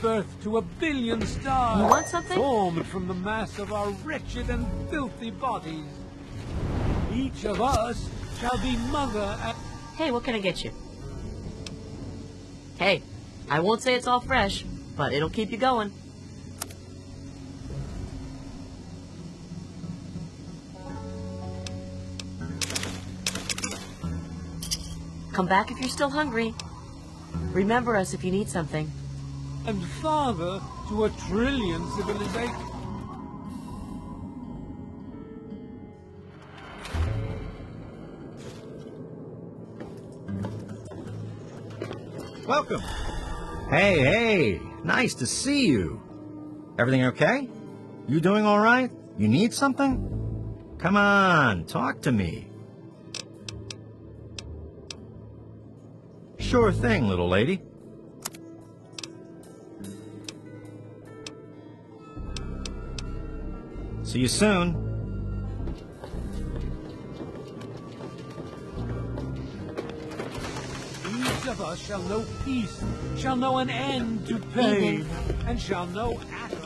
birth to a billion stars. You want something? Formed from the mass of our wretched and filthy bodies. Each of us shall be mother and... Hey, what can I get you? Hey, I won't say it's all fresh, but it'll keep you going. Come back if you're still hungry. Remember us if you need something. and father to 1 trillion civilizations. Welcome. Hey, nice to see you. Everything okay? You doing all right? You need something? Come on, talk to me. Sure thing, little lady. See you soon. Each of us shall know peace, shall know an end to pain, and shall know atoms.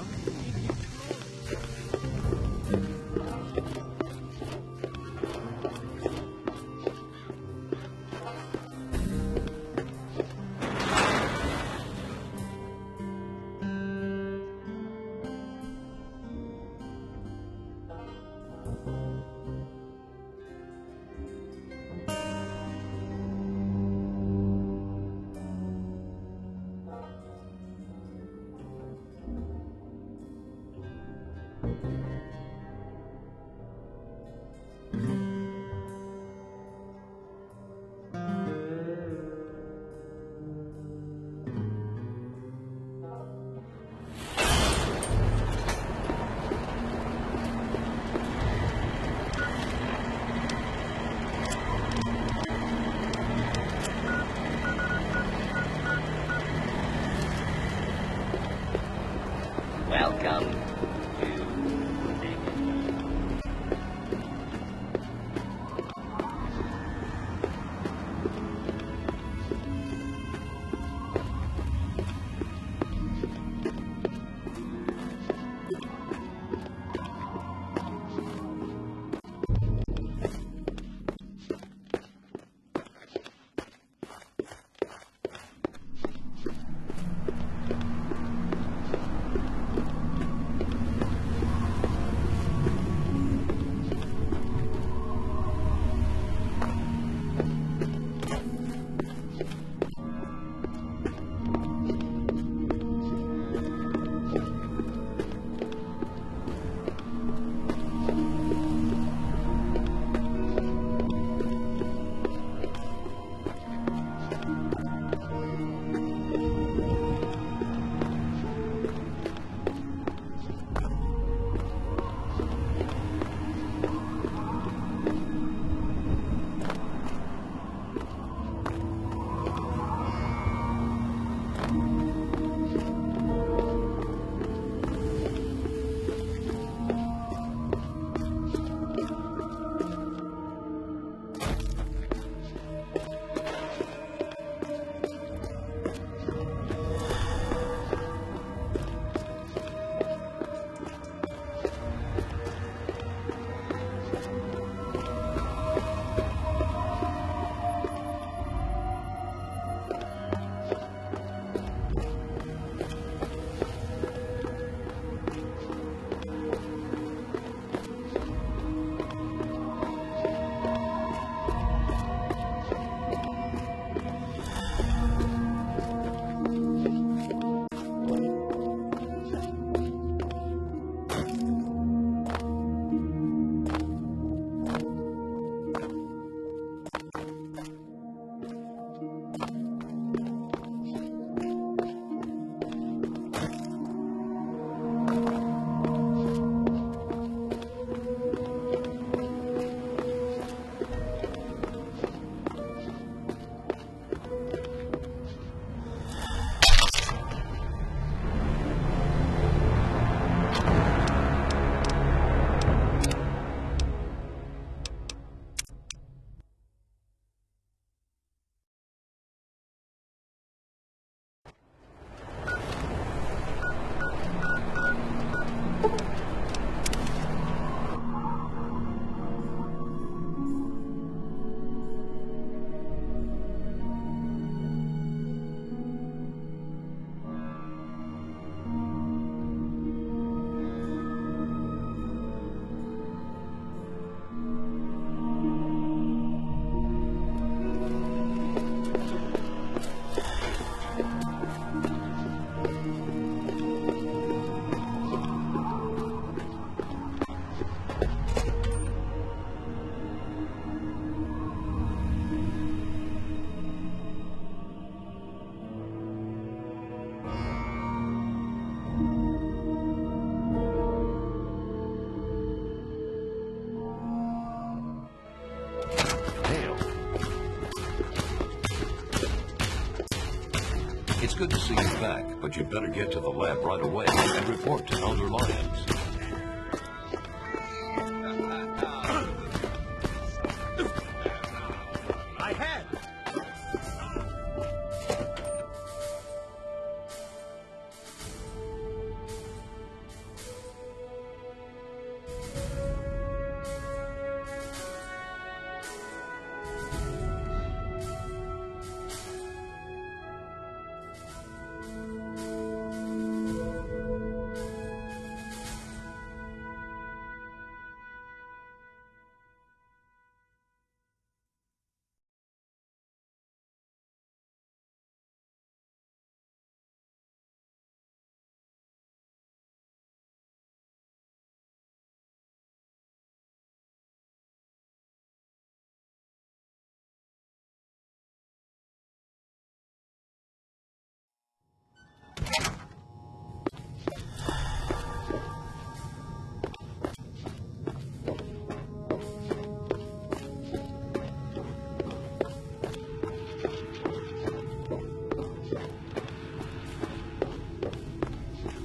good to see you back, but you'd better get to the lab right away and report to Elder Lyons.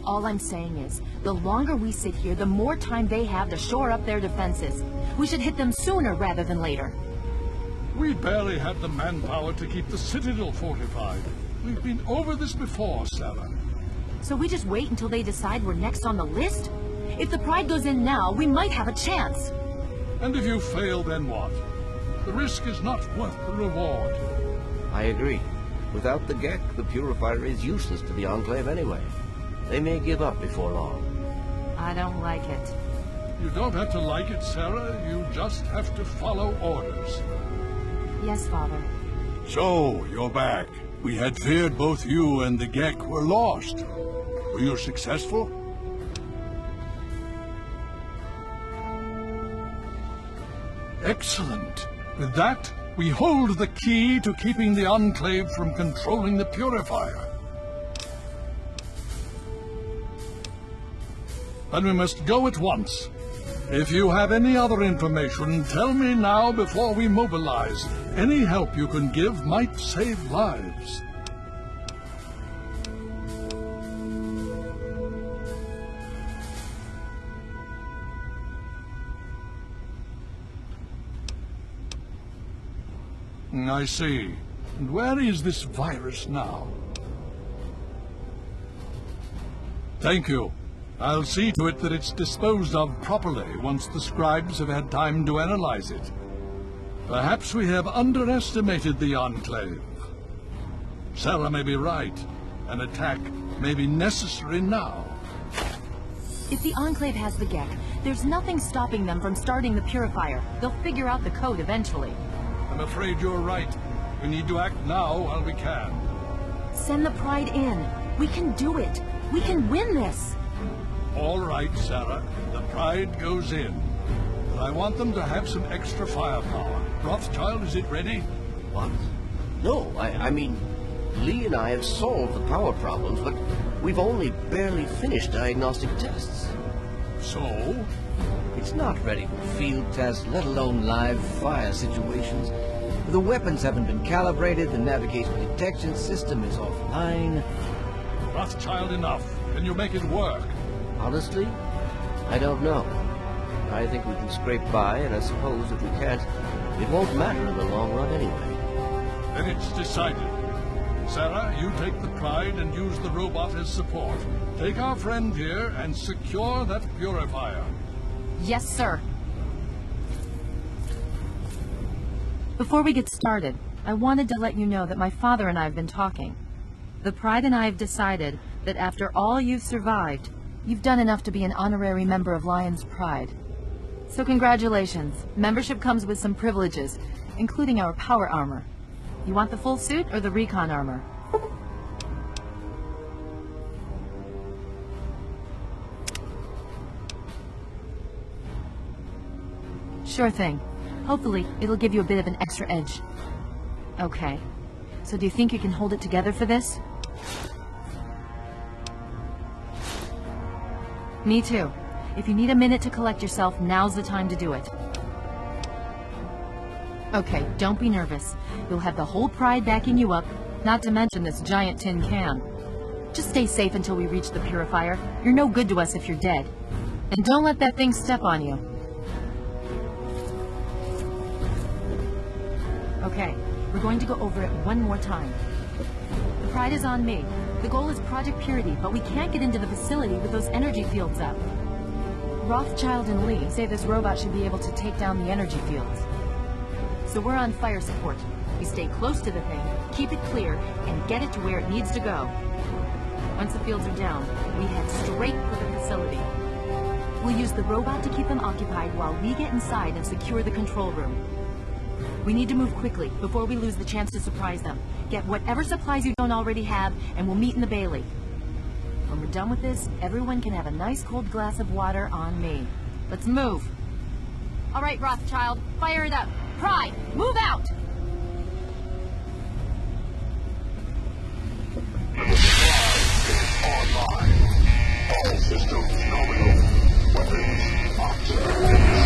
All I'm saying is, the longer we sit here, the more time they have to shore up their defenses. We should hit them sooner rather than later. We barely had the manpower to keep the Citadel fortified. We've been over this before, Sarah. So we just wait until they decide we're next on the list? If the Pride goes in now, we might have a chance. And if you fail, then what? The risk is not worth the reward. I agree. Without the Gek, the Purifier is useless to the Enclave anyway. They may give up before long. I don't like it. You don't have to like it, Sarah. You just have to follow orders. Yes, Father. So, you're back. We had feared both you and the Gek were lost. Were you successful? Excellent. With that, we hold the key to keeping the Enclave from controlling the Purifier. But we must go at once. If you have any other information, tell me now before we mobilize. Any help you can give might save lives. I see. And where is this virus now? Thank you. I'll see to it that it's disposed of properly once the scribes have had time to analyze it. Perhaps we have underestimated the Enclave. Sarah may be right. An attack may be necessary now. If the Enclave has the Gek, there's nothing stopping them from starting the Purifier. They'll figure out the code eventually. I'm afraid you're right. We need to act now while we can. Send the Pride in. We can do it. We can win this. All right, Sarah. The Pride goes in. But I want them to have some extra firepower. Rothschild, is it ready? What? No, I mean, Lee and I have solved the power problems, but we've only barely finished diagnostic tests. So? It's not ready for field tests, let alone live fire situations. The weapons haven't been calibrated, the navigation detection system is offline. Rothschild, enough. Can you make it work? Honestly, I don't know. I think we can scrape by, and I suppose if we can't, it won't matter in the long run anyway. Then it's decided. Sarah, you take the Pride and use the robot as support. Take our friend here and secure that Purifier. Yes, sir. Before we get started, I wanted to let you know that my father and I have been talking. The Pride and I have decided that after all you've survived, you've done enough to be an honorary member of Lion's Pride. So congratulations. Membership comes with some privileges, including our power armor. You want the full suit or the recon armor? Sure thing. Hopefully, it'll give you a bit of an extra edge. Okay. So do you think you can hold it together for this? Me too. If you need a minute to collect yourself, now's the time to do it. Okay, don't be nervous. You'll have the whole Pride backing you up, Not to mention this giant tin can. Just stay safe until we reach the purifier. You're no good to us if you're dead. And don't let that thing step on you. Okay, we're going to go over it one more time. The Pride is on me. The goal is Project Purity, but we can't get into the facility with those energy fields up. Rothschild and Lee say this robot should be able to take down the energy fields. So we're on fire support. We stay close to the thing, keep it clear, and get it to where it needs to go. Once the fields are down, we head straight for the facility. We'll use the robot to keep them occupied while we get inside and secure the control room. We need to move quickly before we lose the chance to surprise them. Get whatever supplies you don't already have, and we'll meet in the Bailey. When we're done with this, everyone can have a nice cold glass of water on me. Let's move. All right, Rothschild, fire it up. Pride, move out! All systems nominal. Weapons activated.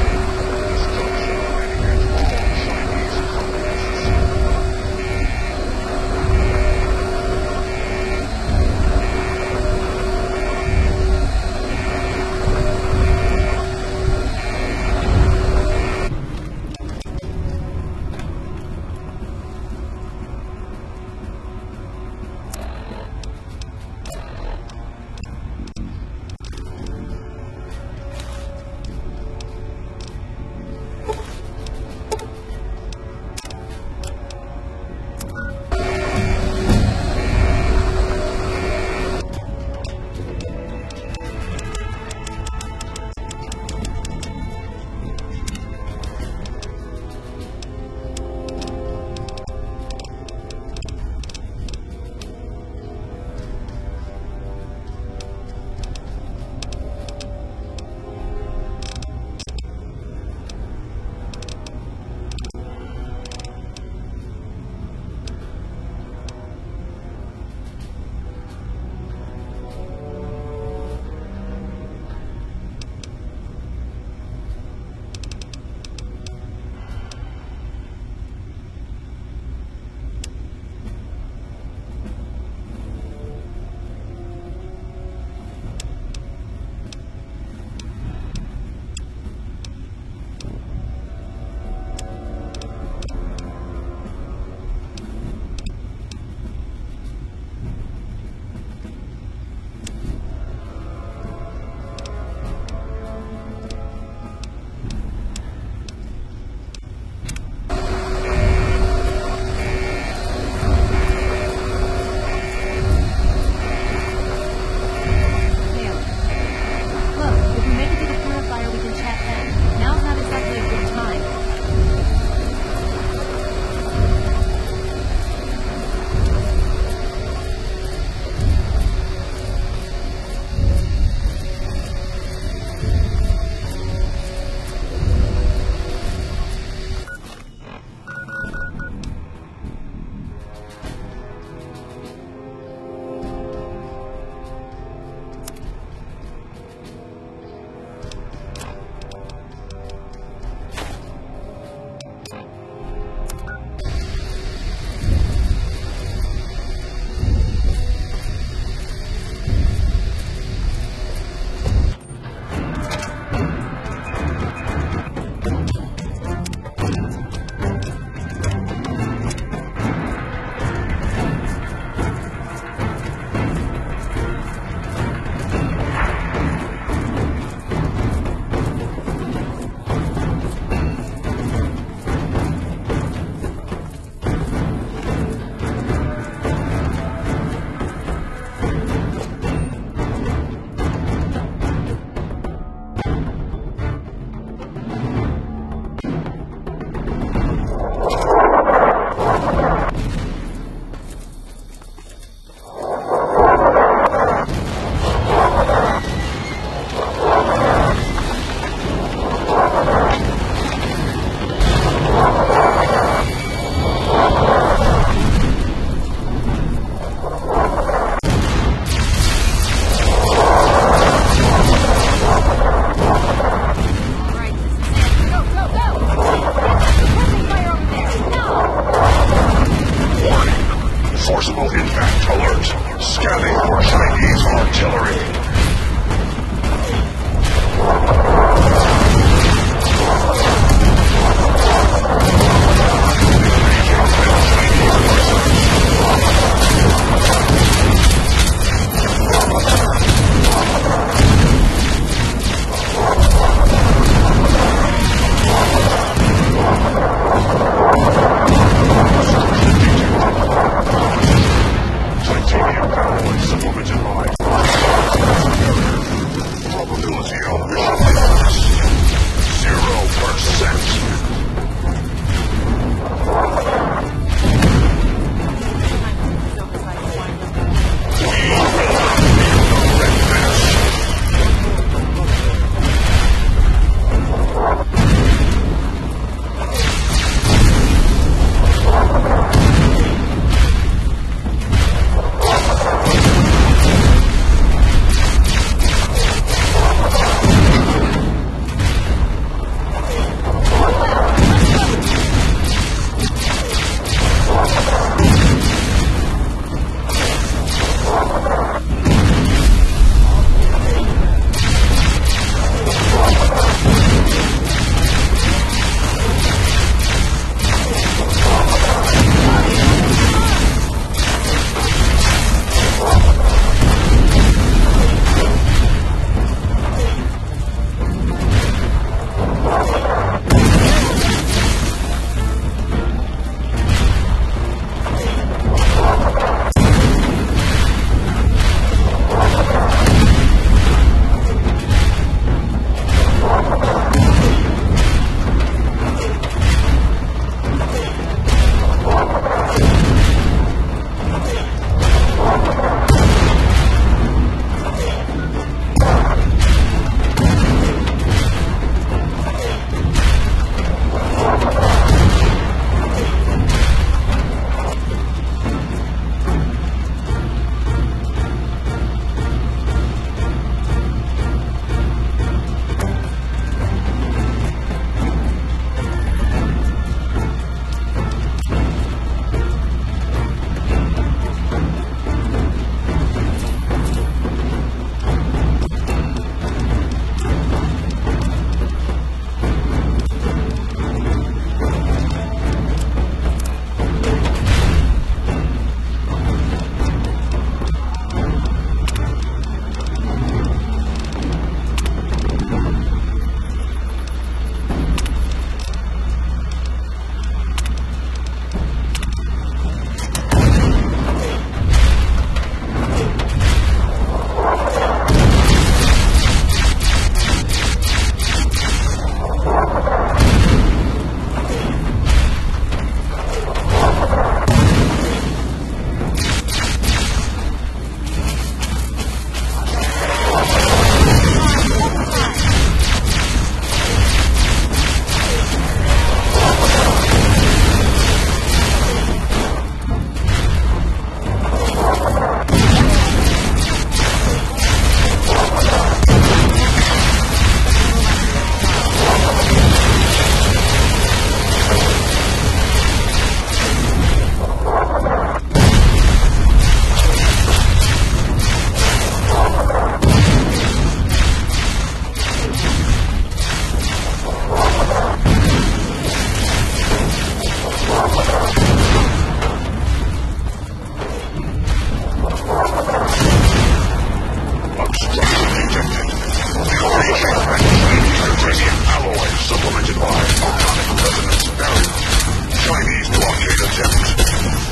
attempt.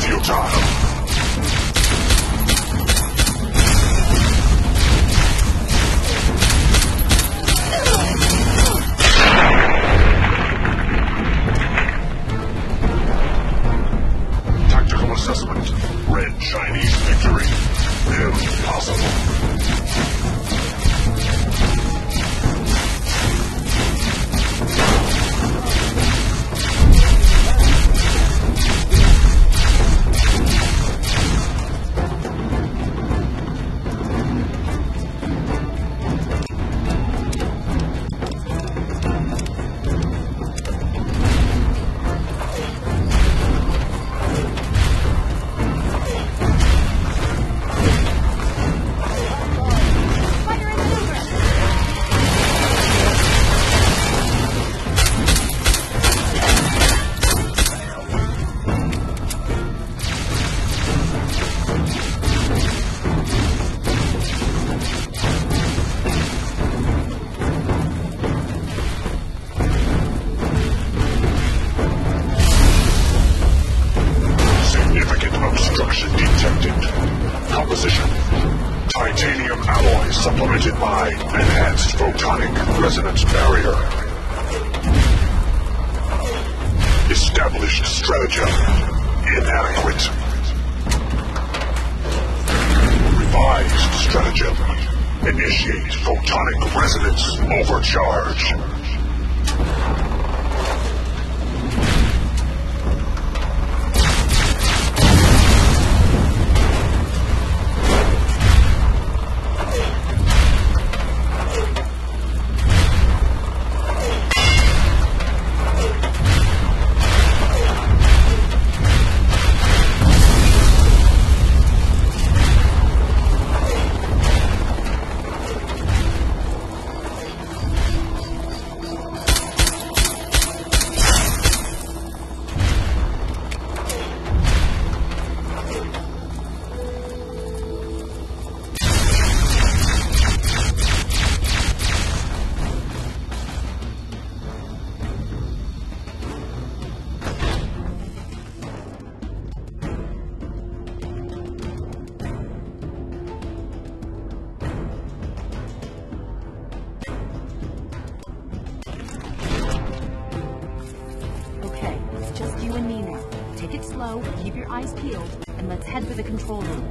Futile. Tactical assessment. Red Chinese victory. Impossible. Significant obstruction detected. Composition. Titanium alloy supplemented by enhanced photonic resonance barrier. Established stratagem. Inadequate. Revised stratagem. Initiate photonic resonance overcharge. Okay, it's just you and me now. Take it slow, keep your eyes peeled, and let's head for the control room.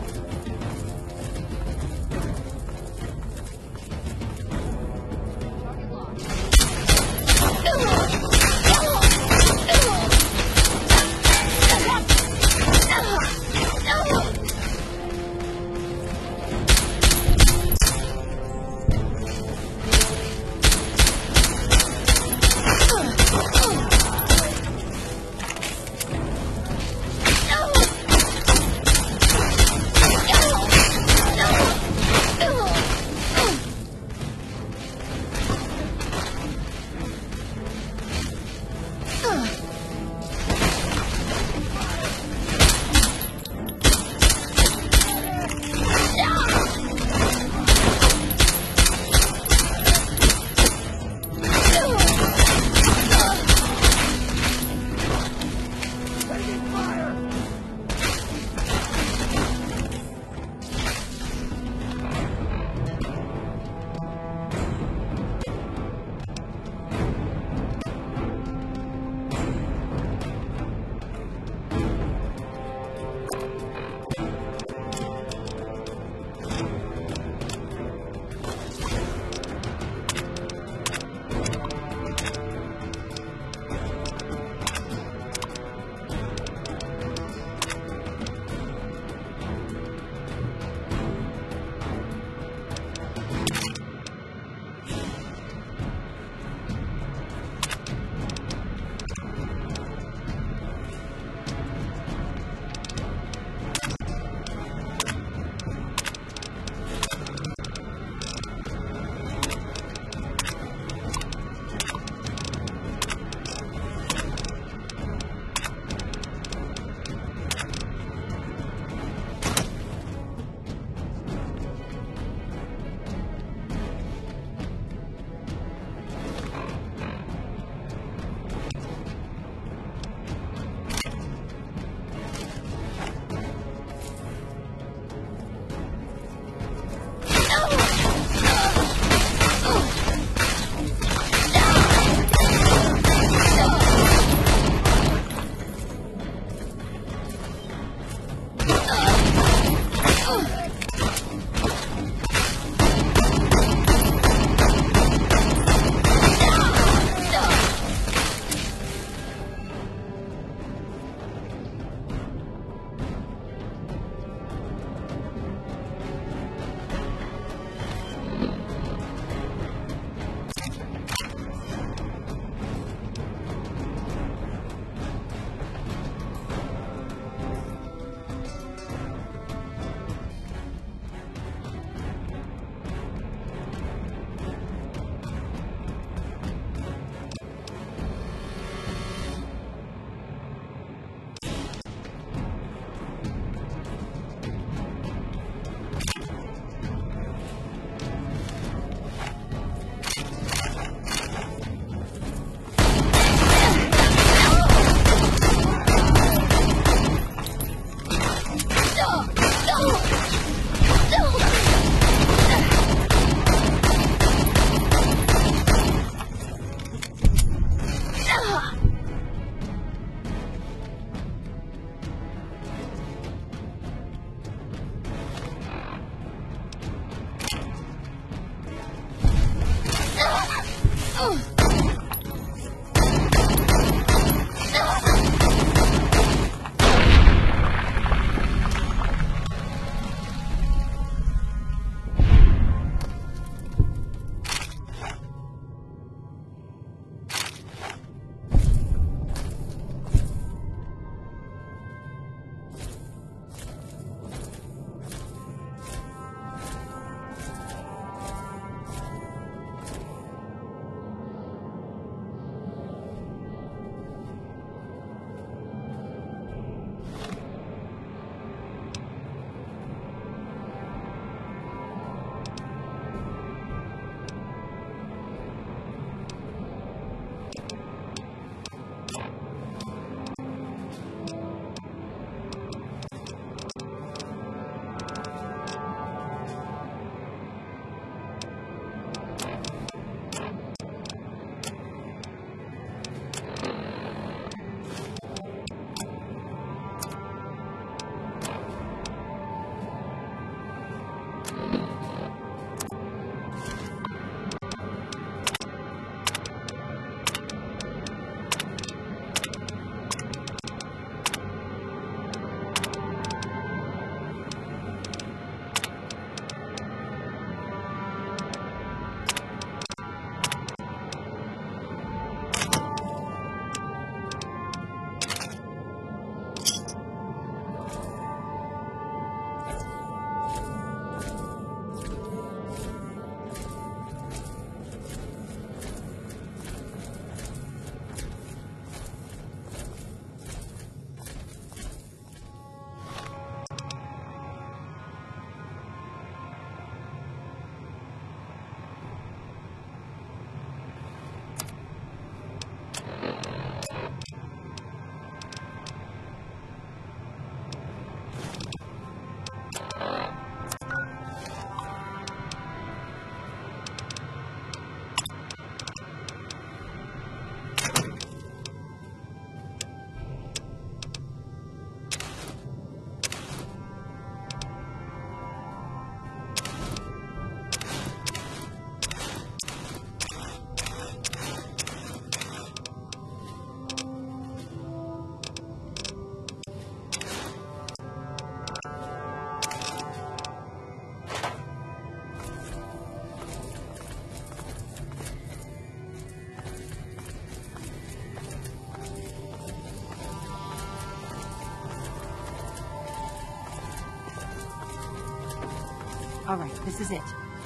All right, this is it.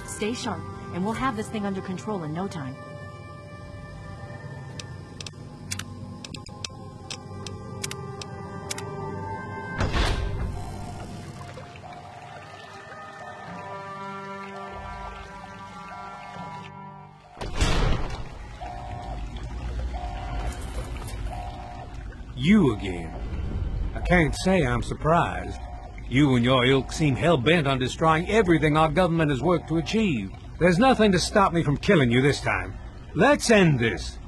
Stay sharp, and we'll have this thing under control in no time. You again. I can't say I'm surprised. You and your ilk seem hell-bent on destroying everything our government has worked to achieve. There's nothing to stop me from killing you this time. Let's end this.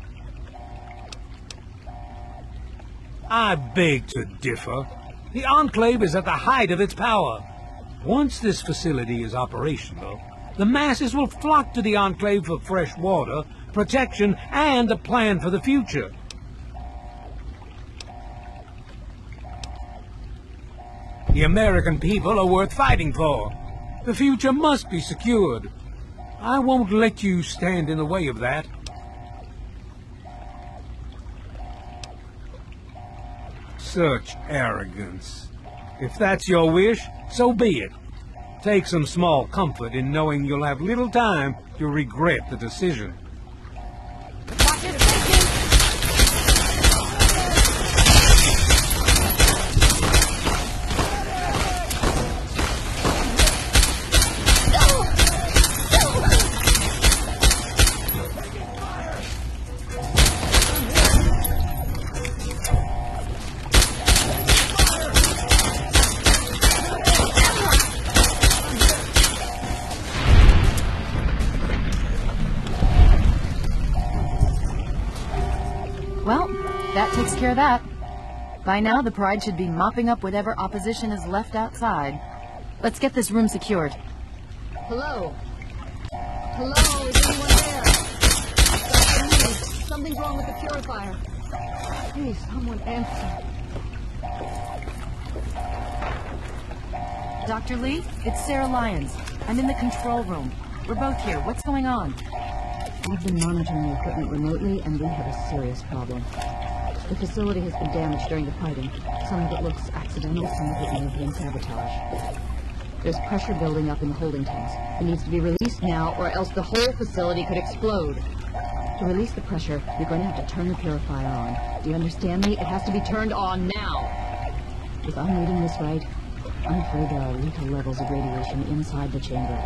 I beg to differ. The Enclave is at the height of its power. Once this facility is operational, the masses will flock to the Enclave for fresh water, protection, and a plan for the future. The American people are worth fighting for. The future must be secured. I won't let you stand in the way of that. Such arrogance. If that's your wish, so be it. Take some small comfort in knowing you'll have little time to regret the decision. Watch it, thinking! Well, that takes care of that. By now, the Pride should be mopping up whatever opposition is left outside. Let's get this room secured. Hello? Hello, is anyone there? Something's wrong with the purifier. Please, someone answer. Dr. Lee, it's Sarah Lyons. I'm in the control room. We're both here. What's going on? We've been monitoring the equipment remotely, and we have a serious problem. The facility has been damaged during the fighting. Some of it looks accidental, some of it may have been sabotage. There's pressure building up in the holding tanks. It needs to be released now, or else the whole facility could explode. To release the pressure, you're going to have to turn the purifier on. Do you understand me? It has to be turned on now! If I'm reading this right, I'm afraid there are lethal levels of radiation inside the chamber.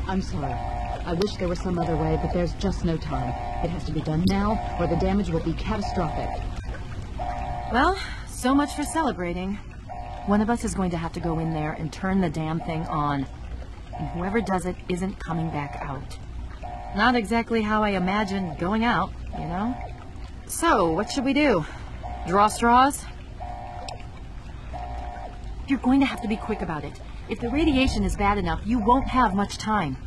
I'm sorry. I wish there was some other way, but there's just no time. It has to be done now, or the damage will be catastrophic. Well, so much for celebrating. One of us is going to have to go in there and turn the damn thing on. And whoever does it isn't coming back out. Not exactly how I imagined going out, you know? So, what should we do? Draw straws? You're going to have to be quick about it. If the radiation is bad enough, you won't have much time.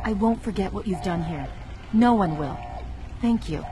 I won't forget what you've done here. No one will. Thank you.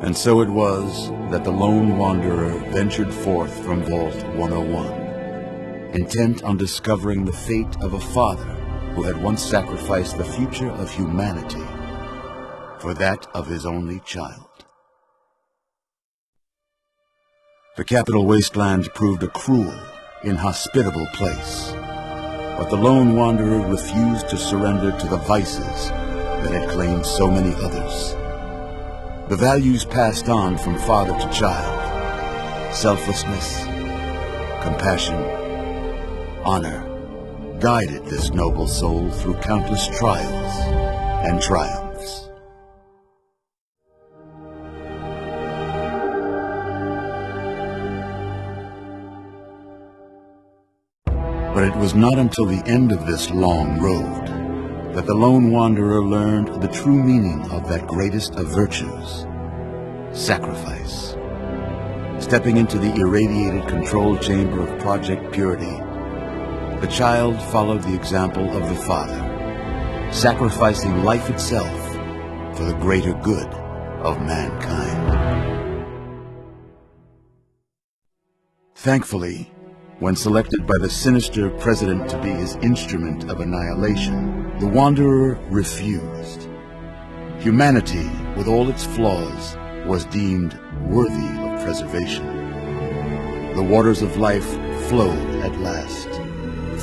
And so it was that the lone wanderer ventured forth from Vault 101, intent on discovering the fate of a father who had once sacrificed the future of humanity for that of his only child. The Capital Wasteland proved a cruel, inhospitable place, but the lone wanderer refused to surrender to the vices that had claimed so many others. The values passed on from father to child, selflessness, compassion, honor, guided this noble soul through countless trials and triumphs. But it was not until the end of this long road that the lone wanderer learned the true meaning of that greatest of virtues, sacrifice. Stepping into the irradiated control chamber of Project Purity, the child followed the example of the father, sacrificing life itself for the greater good of mankind. Thankfully, when selected by the sinister president to be his instrument of annihilation, the Wanderer refused. Humanity, with all its flaws, was deemed worthy of preservation. The waters of life flowed at last,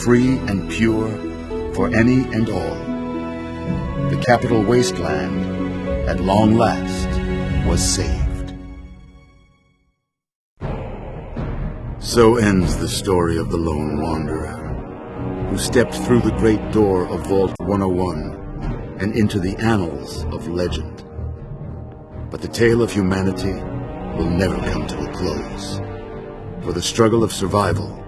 free and pure for any and all. The capital wasteland, at long last, was saved. So ends the story of the Lone Wanderer, who stepped through the great door of Vault 101 and into the annals of legend. But the tale of humanity will never come to a close, for the struggle of survival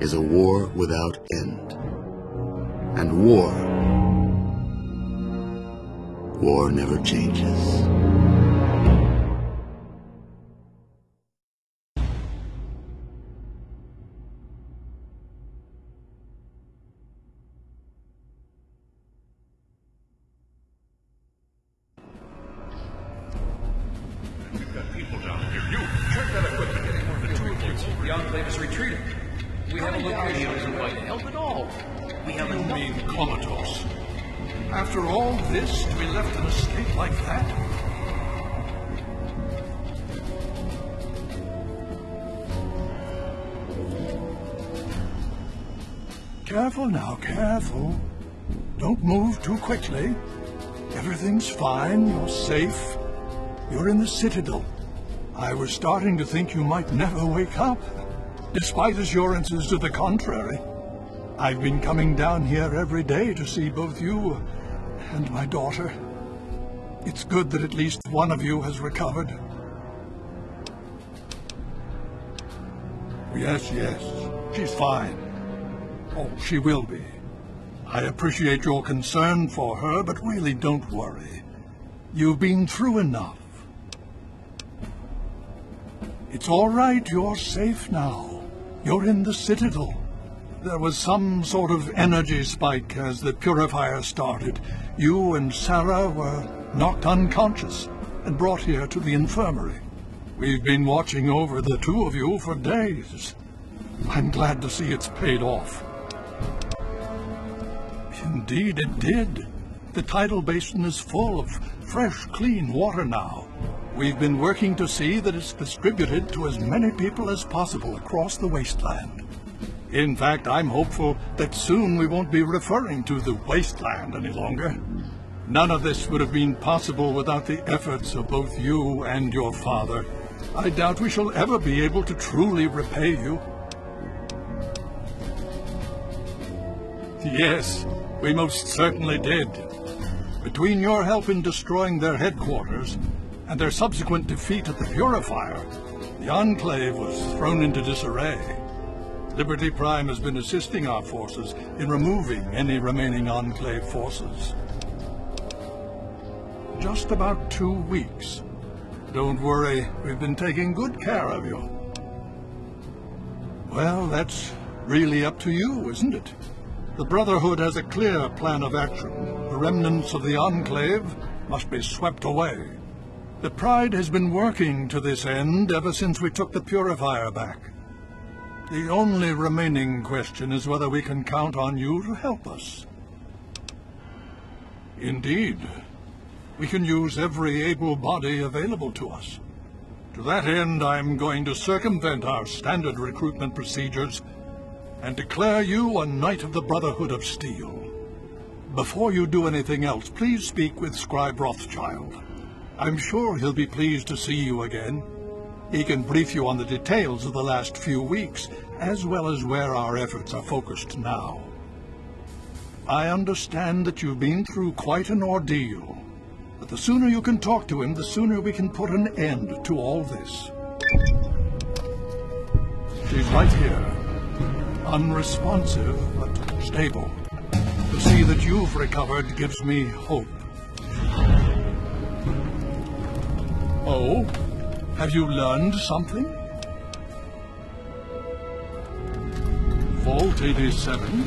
is a war without end. And war never changes. The Enclave is retreating. We have a location doesn't quite help at all. We have You mean comatose? After all this, to be left in a state like that? Careful now, careful. Don't move too quickly. Everything's fine, you're safe. You're in the Citadel. I was starting to think you might never wake up, despite assurances to the contrary. I've been coming down here every day to see both you and my daughter. It's good that at least one of you has recovered. Yes, she's fine. Oh, she will be. I appreciate your concern for her, but really don't worry. You've been through enough. It's all right, you're safe now. You're in the Citadel. There was some sort of energy spike as the purifier started. You and Sarah were knocked unconscious and brought here to the infirmary. We've been watching over the two of you for days. I'm glad to see it's paid off. Indeed it did. The tidal basin is full of fresh, clean water now. We've been working to see that it's distributed to as many people as possible across the wasteland. In fact, I'm hopeful that soon we won't be referring to the wasteland any longer. None of this would have been possible without the efforts of both you and your father. I doubt we shall ever be able to truly repay you. Yes, we most certainly did. Between your help in destroying their headquarters and their subsequent defeat at the Purifier, the Enclave was thrown into disarray. Liberty Prime has been assisting our forces in removing any remaining Enclave forces. Just about 2 weeks. Don't worry, we've been taking good care of you. Well, that's really up to you, isn't it? The Brotherhood has a clear plan of action. The remnants of the Enclave must be swept away. The Pride has been working to this end ever since we took the Purifier back. The only remaining question is whether we can count on you to help us. Indeed. We can use every able body available to us. To that end, I'm going to circumvent our standard recruitment procedures and declare you a Knight of the Brotherhood of Steel. Before you do anything else, please speak with Scribe Rothschild. I'm sure he'll be pleased to see you again. He can brief you on the details of the last few weeks, as well as where our efforts are focused now. I understand that you've been through quite an ordeal, but the sooner you can talk to him, the sooner we can put an end to all this. She's right here. Unresponsive, but stable. To see that you've recovered gives me hope. Oh? Have you learned something? Vault 87,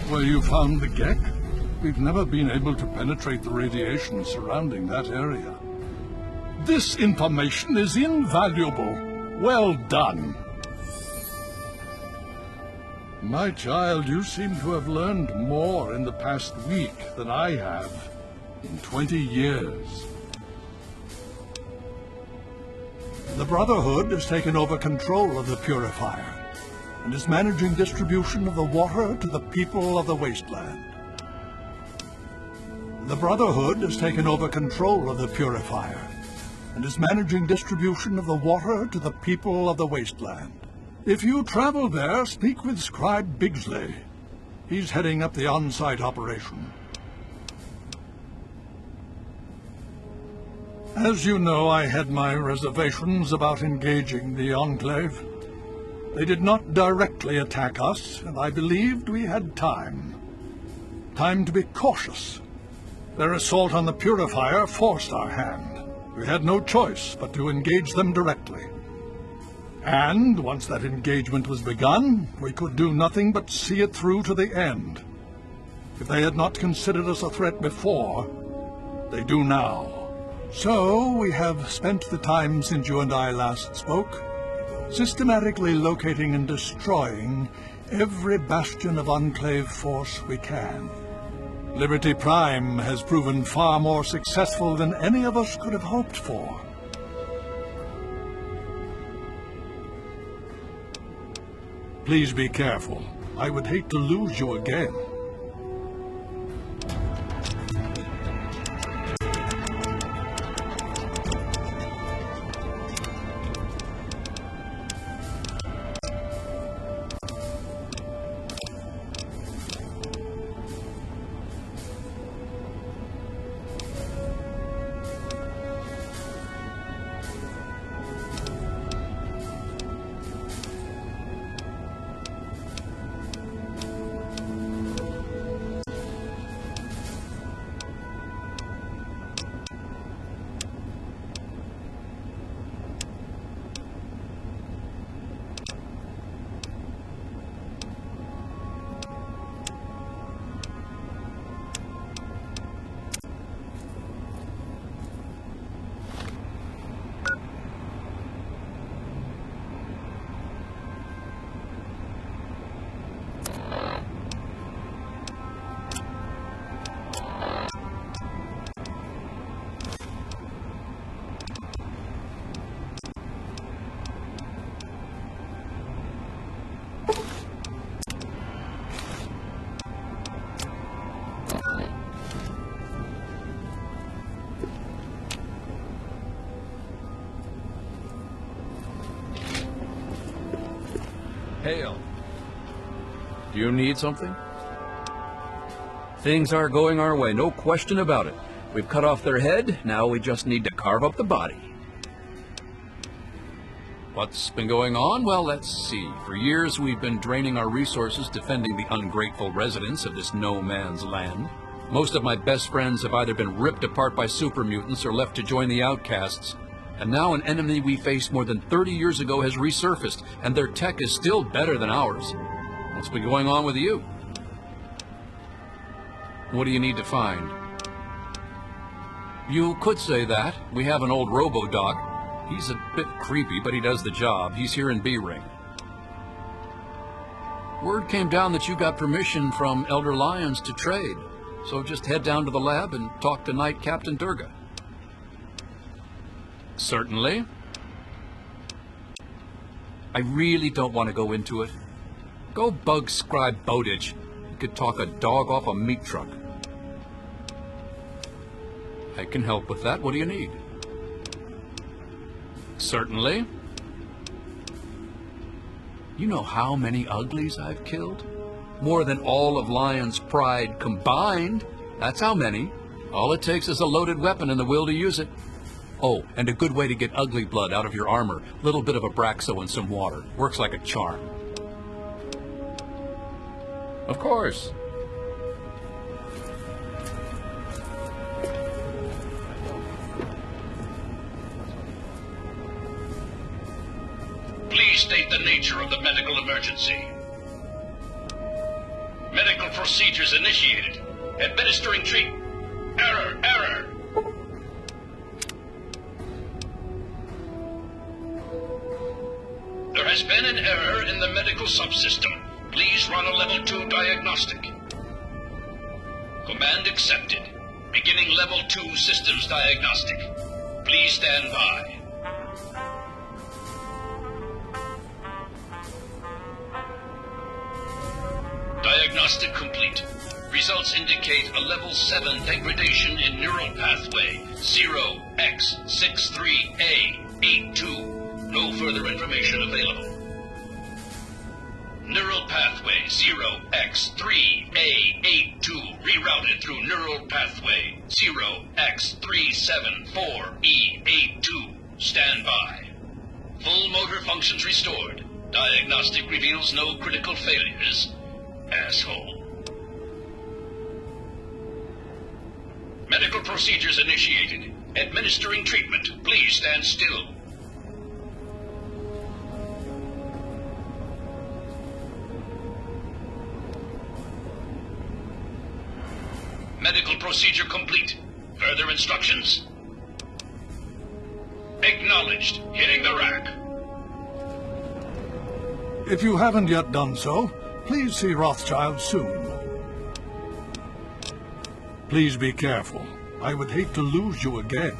where you found the Gek? we've never been able to penetrate the radiation surrounding that area. This information is invaluable. Well done. My child, you seem to have learned more in the past week than I have in 20 years. The Brotherhood has taken over control of the Purifier and is managing distribution of the water to the people of the wasteland. The Brotherhood has taken over control of the Purifier and is managing distribution of the water to the people of the wasteland. If you travel there, speak with Scribe Bigsley. He's heading up the on-site operation. As you know, I had my reservations about engaging the Enclave. They did not directly attack us, and I believed we had time. Time to be cautious. Their assault on the Purifier forced our hand. We had no choice but to engage them directly. And once that engagement was begun, we could do nothing but see it through to the end. If they had not considered us a threat before, they do now. So we have spent the time since you and I last spoke, systematically locating and destroying every bastion of Enclave force we can. Liberty Prime has proven far more successful than any of us could have hoped for. Please be careful. I would hate to lose you again. Hail. Do you need something? Things are going our way, no question about it. We've cut off their head, now we just need to carve up the body. What's been going on? Well, let's see. For years we've been draining our resources defending the ungrateful residents of this no-man's land. Most of my best friends have either been ripped apart by super mutants or left to join the outcasts. And now an enemy we faced more than 30 years ago has resurfaced, and their tech is still better than ours. What's been going on with you? What do you need to find? You could say that. We have an old robo-doc. He's a bit creepy, but he does the job. He's here in B-Ring. Word came down that you got permission from Elder Lyons to trade, so just head down to the lab and talk to Knight Captain Durga. Certainly. I really don't want to go into it. Go bug Scribe Bowditch. He could talk a dog off a meat truck. I can help with that. What do you need? Certainly. You know how many uglies I've killed? More than all of Lion's Pride combined. That's how many. All it takes is a loaded weapon and the will to use it. Oh, and a good way to get ugly blood out of your armor. Little bit of Abraxo and some water. Works like a charm. Of course. Please state the nature of the medical emergency. Medical procedures initiated. Administering treat. Error. There has been an error in the medical subsystem. Please run a level 2 diagnostic. Command accepted. Beginning level 2 systems diagnostic. Please stand by. Diagnostic complete. Results indicate a level 7 degradation in neural pathway 0x63A82. No further information available. Neural pathway 0x3A82 rerouted through neural pathway 0x374E82. Stand by. Full motor functions restored. Diagnostic reveals no critical failures. Asshole. Medical procedures initiated. Administering treatment. Please stand still. Medical procedure complete. Further instructions? Acknowledged. Hitting the rack. If you haven't yet done so, please see Rothschild soon. Please be careful. I would hate to lose you again.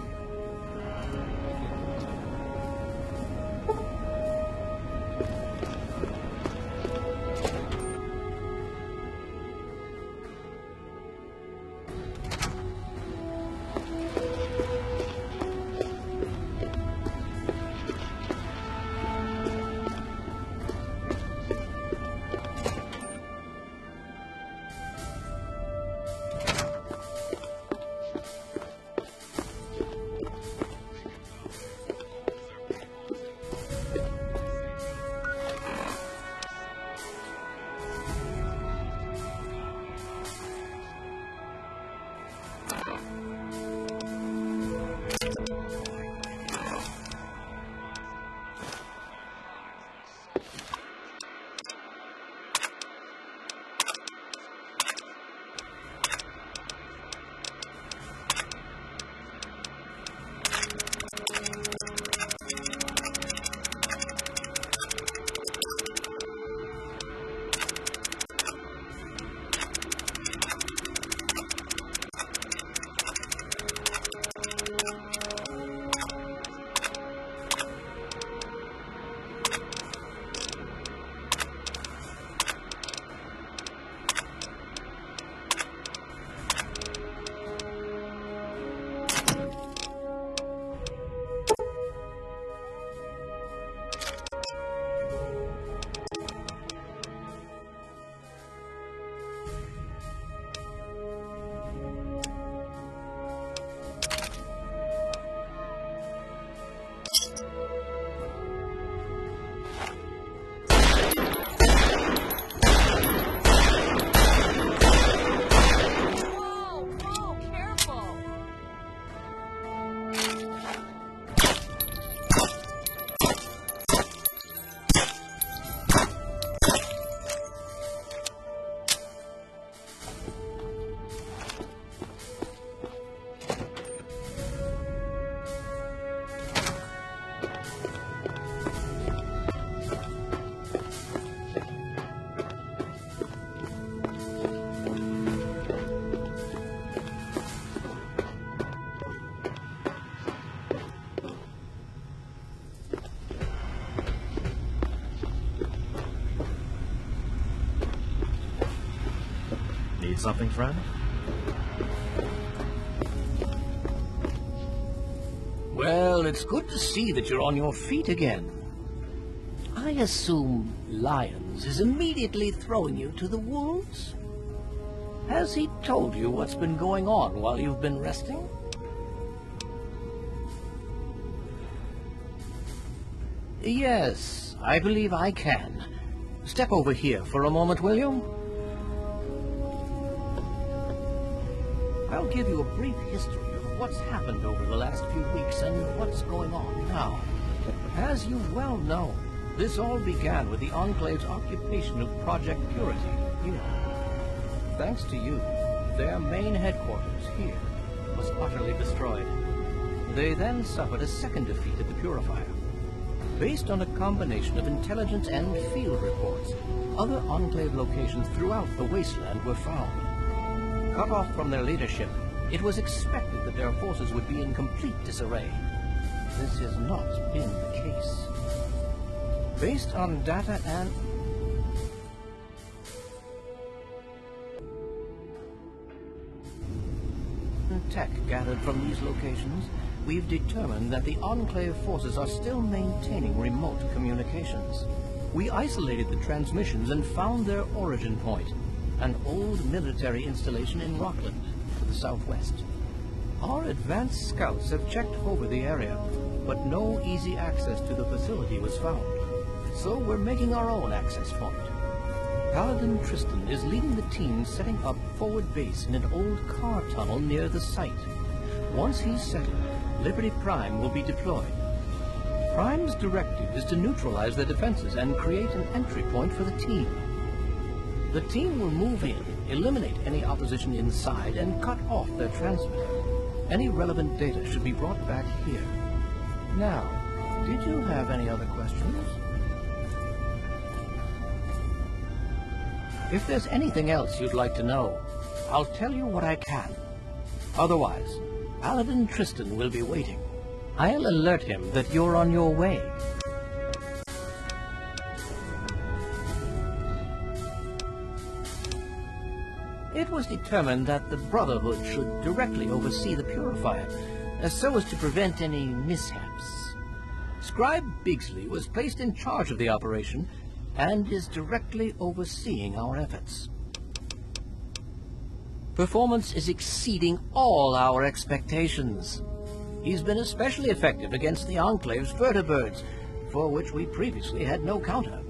Need something, friend? Well, it's good to see that you're on your feet again. I assume Lyons is immediately throwing you to the wolves? Has he told you what's been going on while you've been resting? Yes, I believe I can. Step over here for a moment, will you? I'll give you a brief history of what's happened over the last few weeks and what's going on now. As you well know, this all began with the Enclave's occupation of Project Purity here. Thanks to you, their main headquarters here was utterly destroyed. They then suffered a second defeat at the Purifier. Based on a combination of intelligence and field reports, other Enclave locations throughout the wasteland were found. Cut off from their leadership, it was expected that their forces would be in complete disarray. This has not been the case. Based on data and tech gathered from these locations, we've determined that the Enclave forces are still maintaining remote communications. We isolated the transmissions and found their origin point, an old military installation in Rockland, to the southwest. Our advanced scouts have checked over the area, but no easy access to the facility was found. So we're making our own access point. Paladin Tristan is leading the team setting up forward base in an old car tunnel near the site. Once he's settled, Liberty Prime will be deployed. Prime's directive is to neutralize their defenses and create an entry point for the team. The team will move in, eliminate any opposition inside, and cut off their transmitter. Any relevant data should be brought back here. Now, did you have any other questions? If there's anything else you'd like to know, I'll tell you what I can. Otherwise, Paladin Tristan will be waiting. I'll alert him that you're on your way. It was determined that the Brotherhood should directly oversee the Purifier, so as to prevent any mishaps. Scribe Bigsley was placed in charge of the operation and is directly overseeing our efforts. Performance is exceeding all our expectations. He's been especially effective against the Enclave's vertibirds, for which we previously had no counter.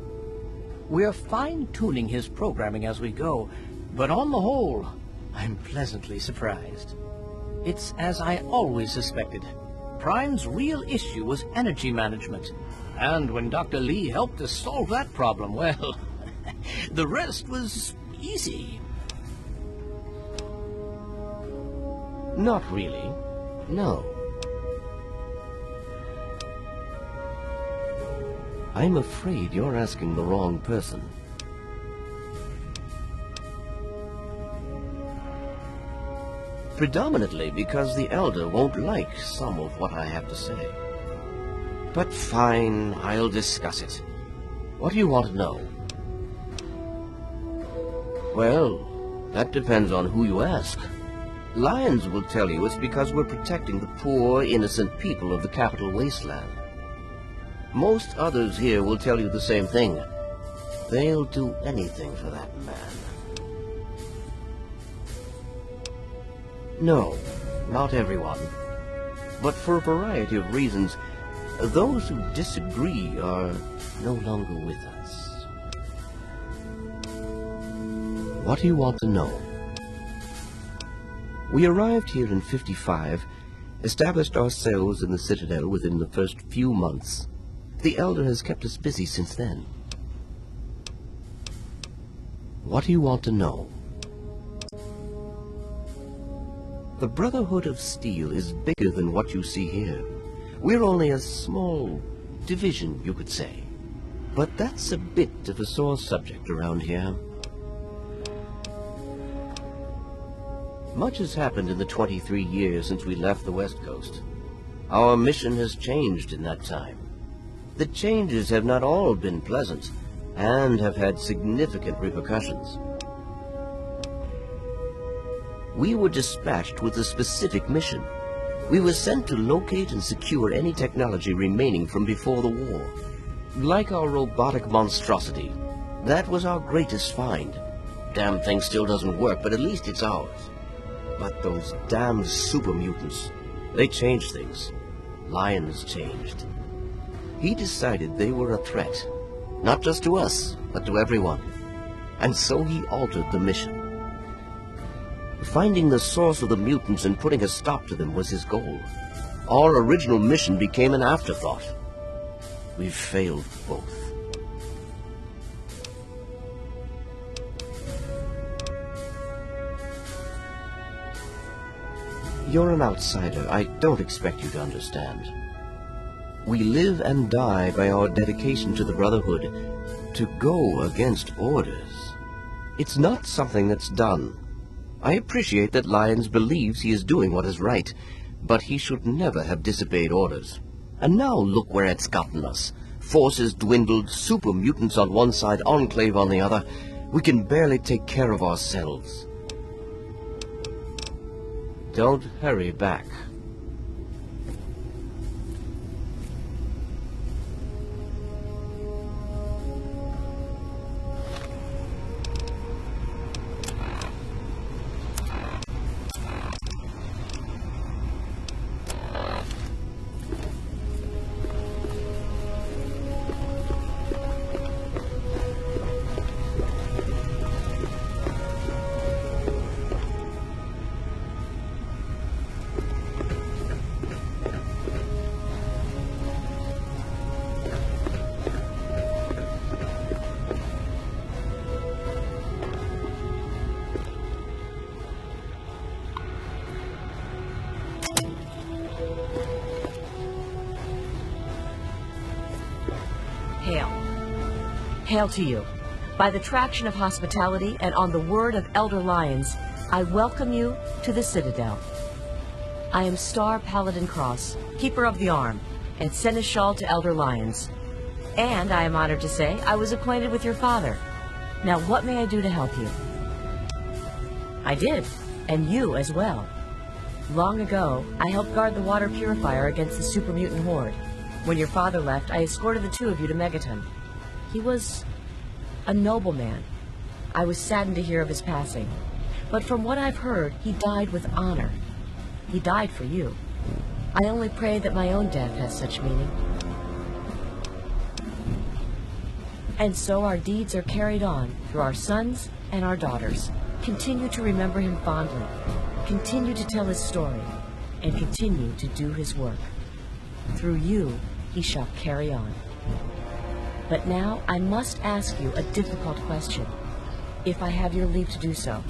We're fine-tuning his programming as we go, but on the whole, I'm pleasantly surprised. It's as I always suspected. Prime's real issue was energy management, and when Dr. Lee helped us solve that problem, well, the rest was easy. Not really, no. I'm afraid you're asking the wrong person. Predominantly because the Elder won't like some of what I have to say. But fine, I'll discuss it. What do you want to know? Well, that depends on who you ask. Lyons will tell you it's because we're protecting the poor, innocent people of the Capital Wasteland. Most others here will tell you the same thing. They'll do anything for that man. No, not everyone. But for a variety of reasons, those who disagree are no longer with us. What do you want to know? We arrived here in 55, established ourselves in the Citadel within the first few months. The Elder has kept us busy since then. What do you want to know? The Brotherhood of Steel is bigger than what you see here. We're only a small division, you could say. But that's a bit of a sore subject around here. Much has happened in the 23 years since we left the West Coast. Our mission has changed in that time. The changes have not all been pleasant, and have had significant repercussions. We were dispatched with a specific mission. We were sent to locate and secure any technology remaining from before the war. Like our robotic monstrosity, that was our greatest find. Damn thing still doesn't work, but at least it's ours. But those damned super mutants, they changed things. Lyons changed. He decided they were a threat, not just to us, but to everyone. And so he altered the mission. Finding the source of the mutants and putting a stop to them was his goal. Our original mission became an afterthought. We've failed both. You're an outsider. I don't expect you to understand. We live and die by our dedication to the Brotherhood. To go against orders, it's not something that's done. I appreciate that Lyons believes he is doing what is right, but he should never have disobeyed orders. And now look where it's gotten us. Forces dwindled, super mutants on one side, Enclave on the other. We can barely take care of ourselves. Don't hurry back. Hail. Hail to you. By the traction of hospitality and on the word of Elder Lyons, I welcome you to the Citadel. I am Star Paladin Cross, Keeper of the Arm, and Seneschal to Elder Lyons. And I am honored to say I was acquainted with your father. Now what may I do to help you? I did, and you as well. Long ago, I helped guard the water purifier against the super mutant horde. When your father left, I escorted the two of you to Megaton. He was a noble man. I was saddened to hear of his passing. But from what I've heard, he died with honor. He died for you. I only pray that my own death has such meaning. And so our deeds are carried on through our sons and our daughters. Continue to remember him fondly. Continue to tell his story. And continue to do his work. Through you, he shall carry on. But now I must ask you a difficult question, if I have your leave to do so.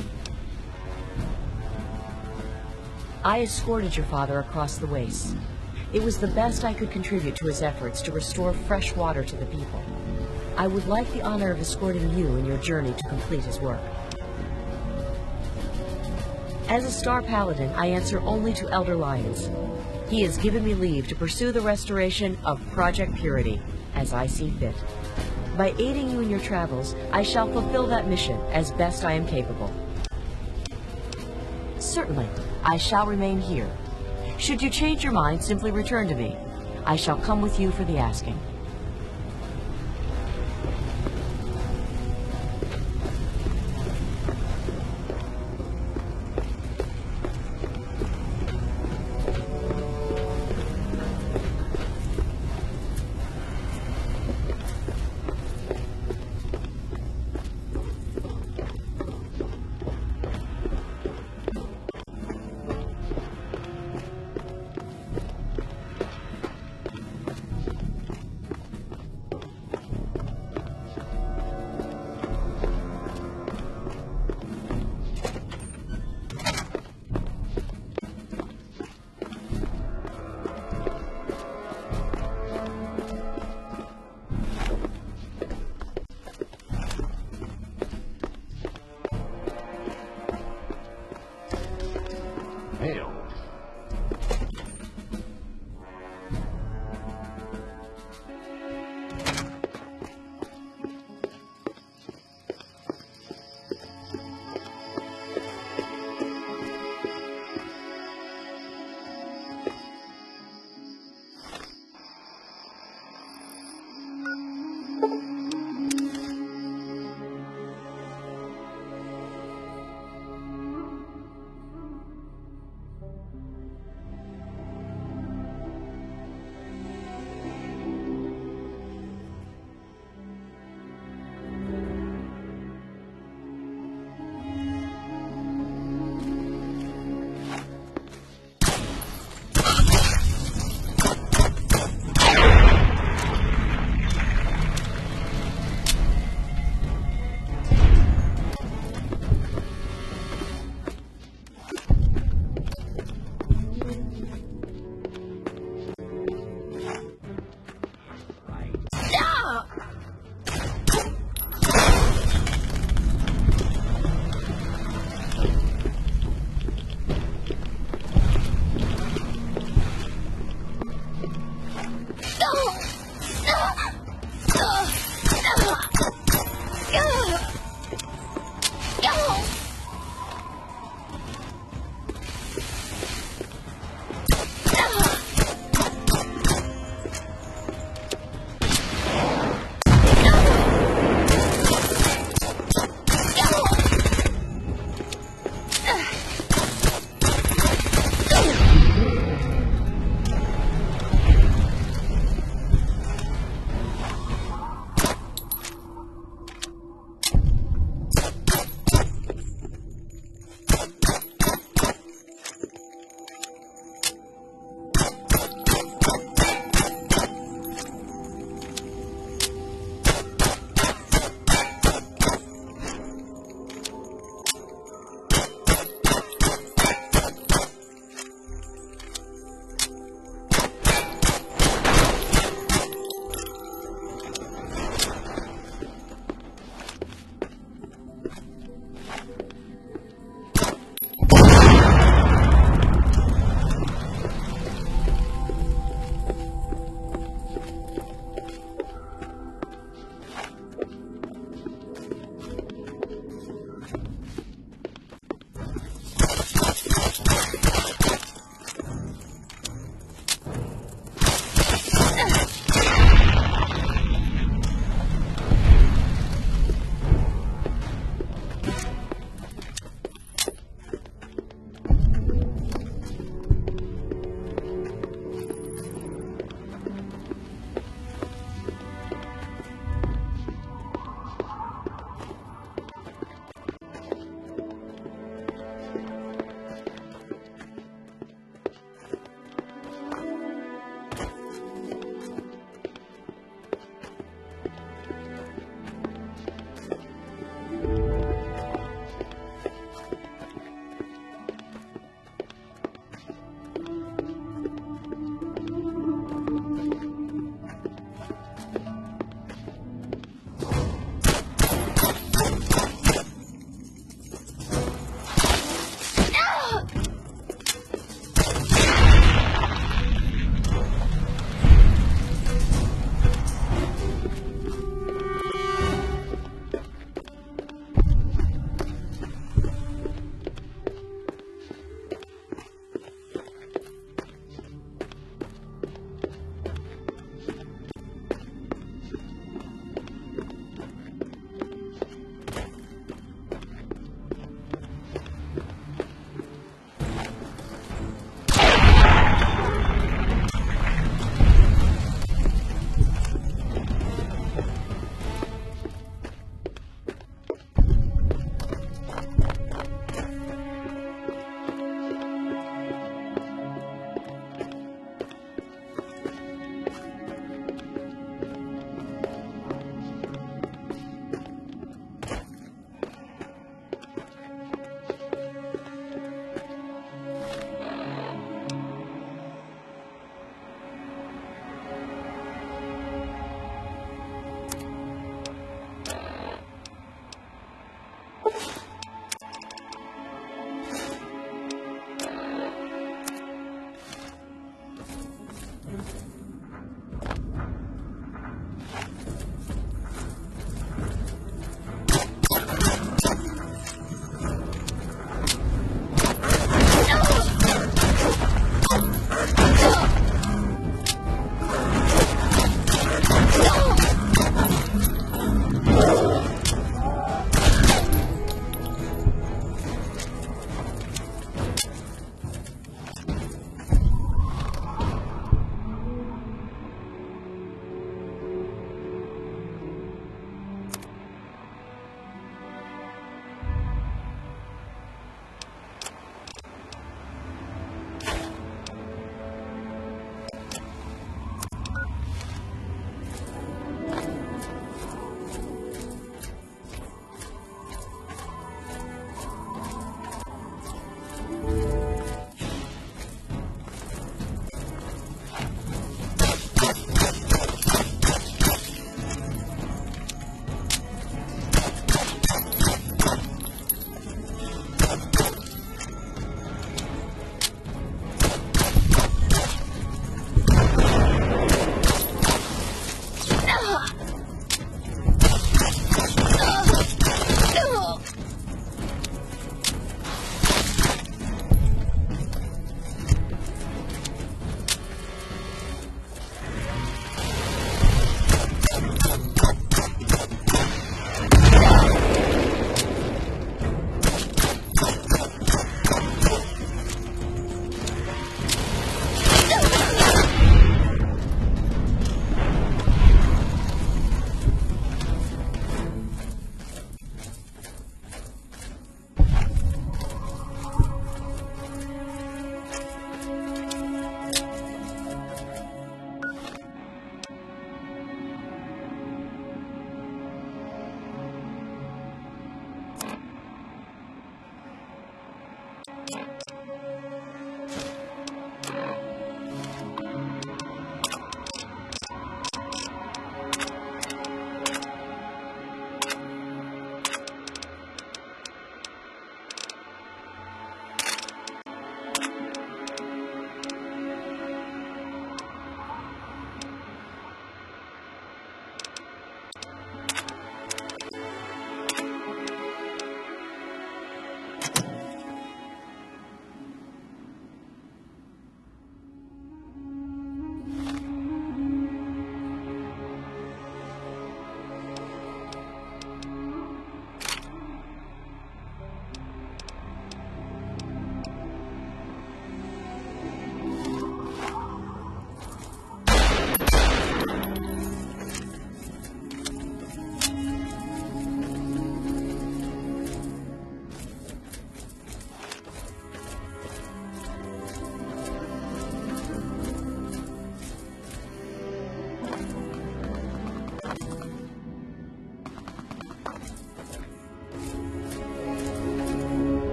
I escorted your father across the wastes. It was the best I could contribute to his efforts to restore fresh water to the people. I would like the honor of escorting you in your journey to complete his work. As a Star Paladin, I answer only to Elder Lyons. He has given me leave to pursue the restoration of Project Purity, as I see fit. By aiding you in your travels, I shall fulfill that mission as best I am capable. Certainly, I shall remain here. Should you change your mind, simply return to me. I shall come with you for the asking. Hail.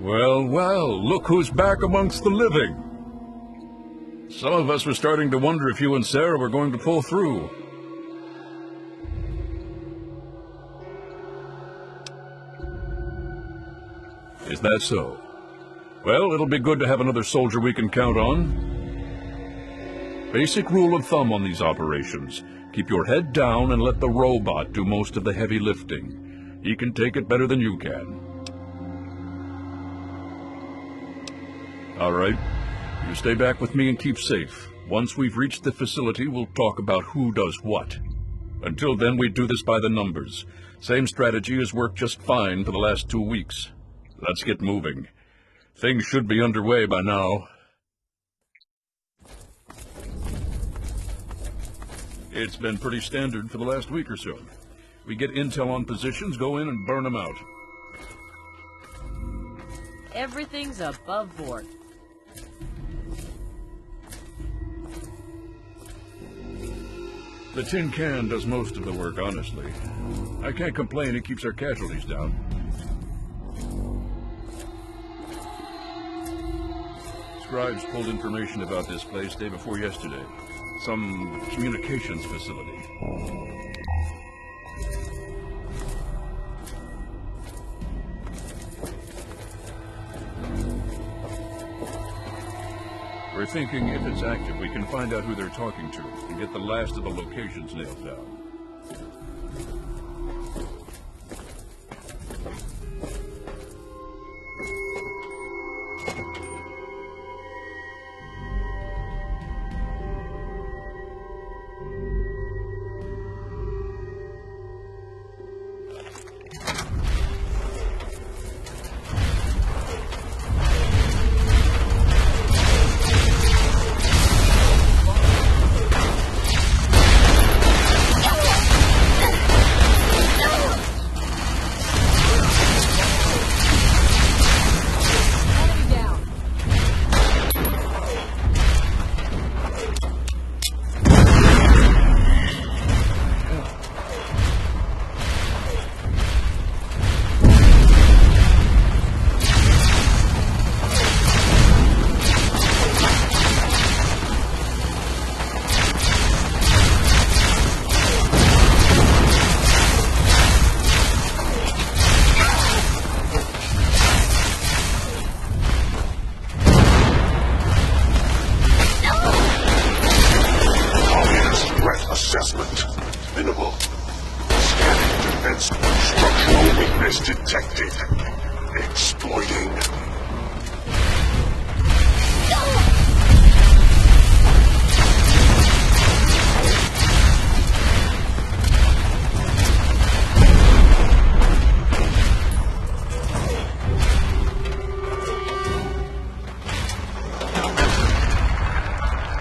Well, well, look who's back amongst the living. Some of us were starting to wonder if you and Sarah were going to pull through. Is that so? Well, it'll be good to have another soldier we can count on. Basic rule of thumb on these operations. Keep your head down and let the robot do most of the heavy lifting. He can take it better than you can. All right. You stay back with me and keep safe. Once we've reached the facility, we'll talk about who does what. Until then, we do this by the numbers. Same strategy has worked just fine for the last 2 weeks. Let's get moving. Things should be underway by now. It's been pretty standard for the last week or so. We get intel on positions, go in and burn them out. Everything's above board. The tin can does most of the work, honestly. I can't complain, it keeps our casualties down. Scribes pulled information about this place day before yesterday. Some communications facility. We're thinking if it's active, we can find out who they're talking to and get the last of the locations nailed down.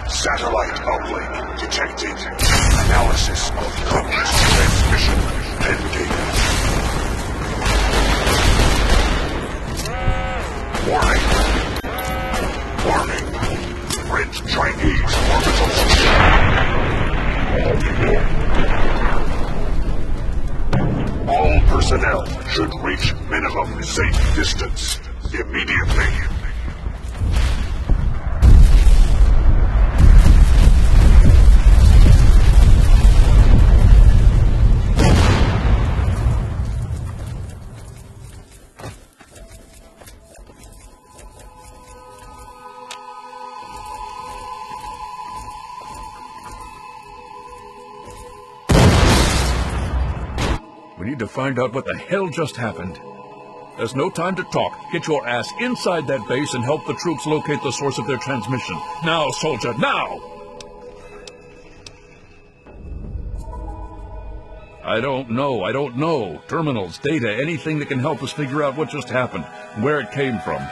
Satellite uplink detected. Analysis of conscious transmission pending. Warning. Warning. Red Chinese orbital system. All personnel should reach minimum safe distance immediately. We need to find out what the hell just happened. There's no time to talk. Get your ass inside that base and help the troops locate the source of their transmission. Now, soldier, now! I don't know. Terminals, data, anything that can help us figure out what just happened, and where it came from.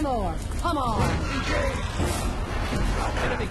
more. Come on. Enemy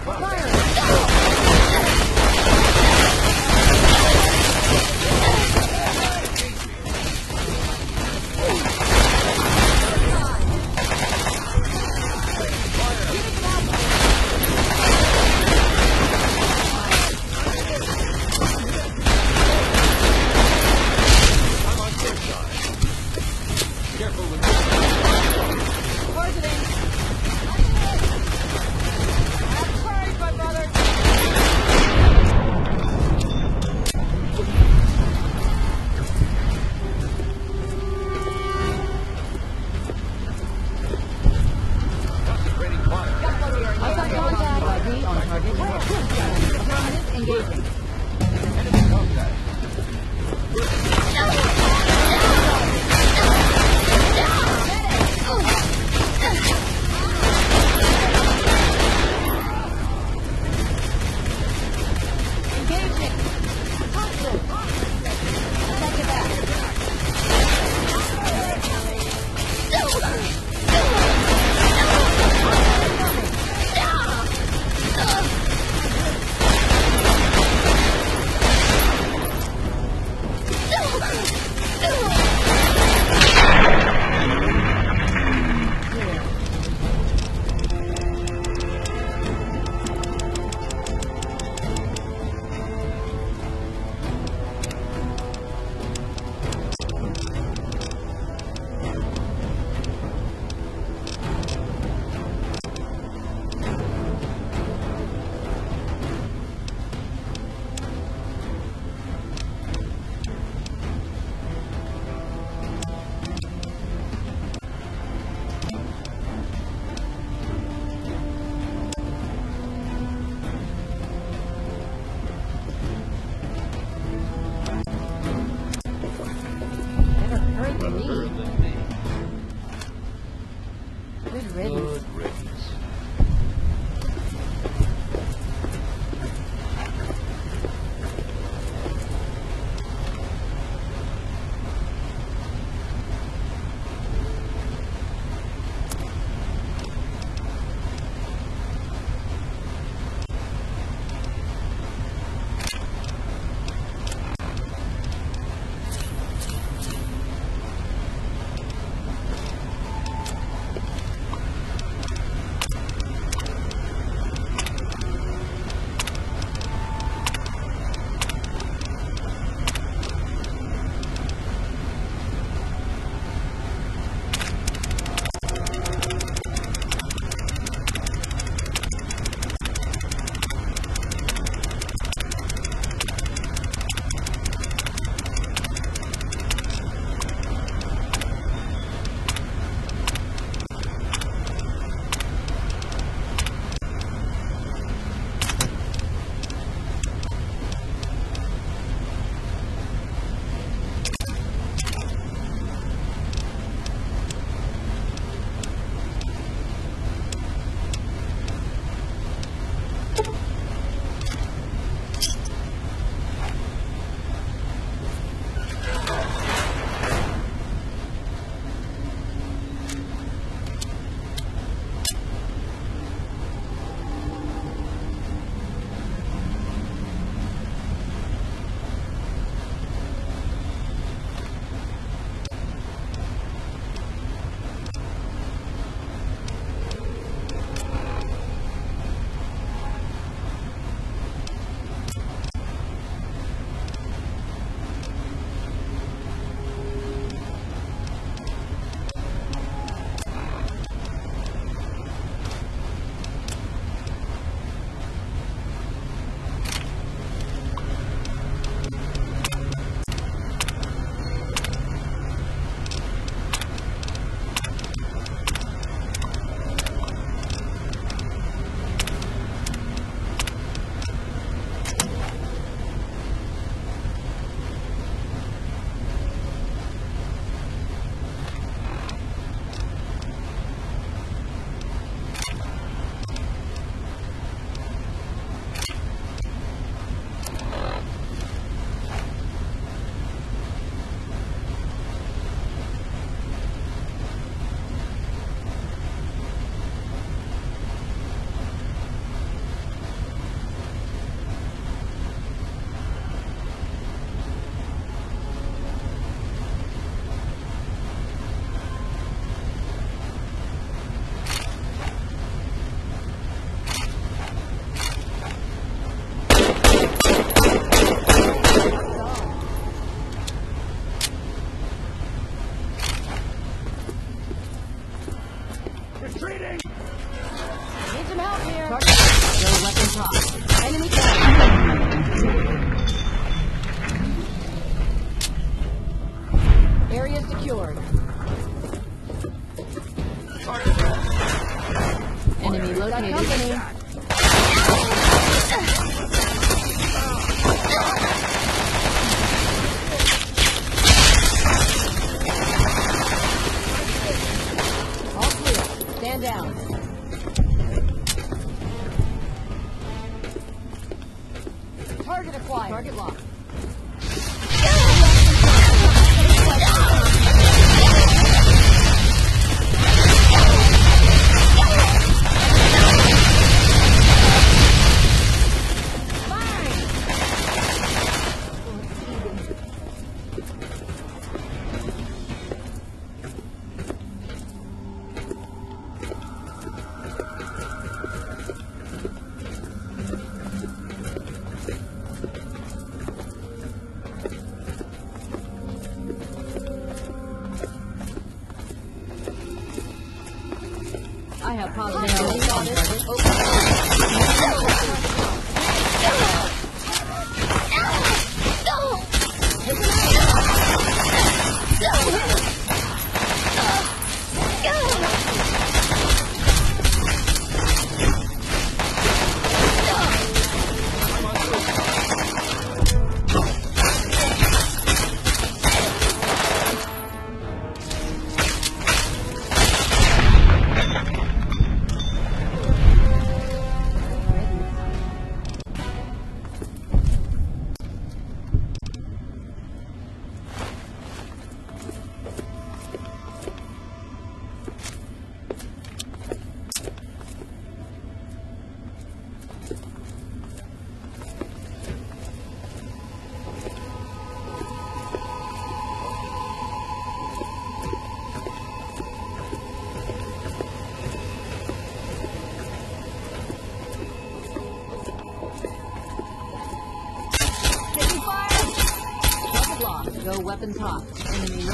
Target acquired. Target locked. I have positive on it. Go weapons hot. Enemy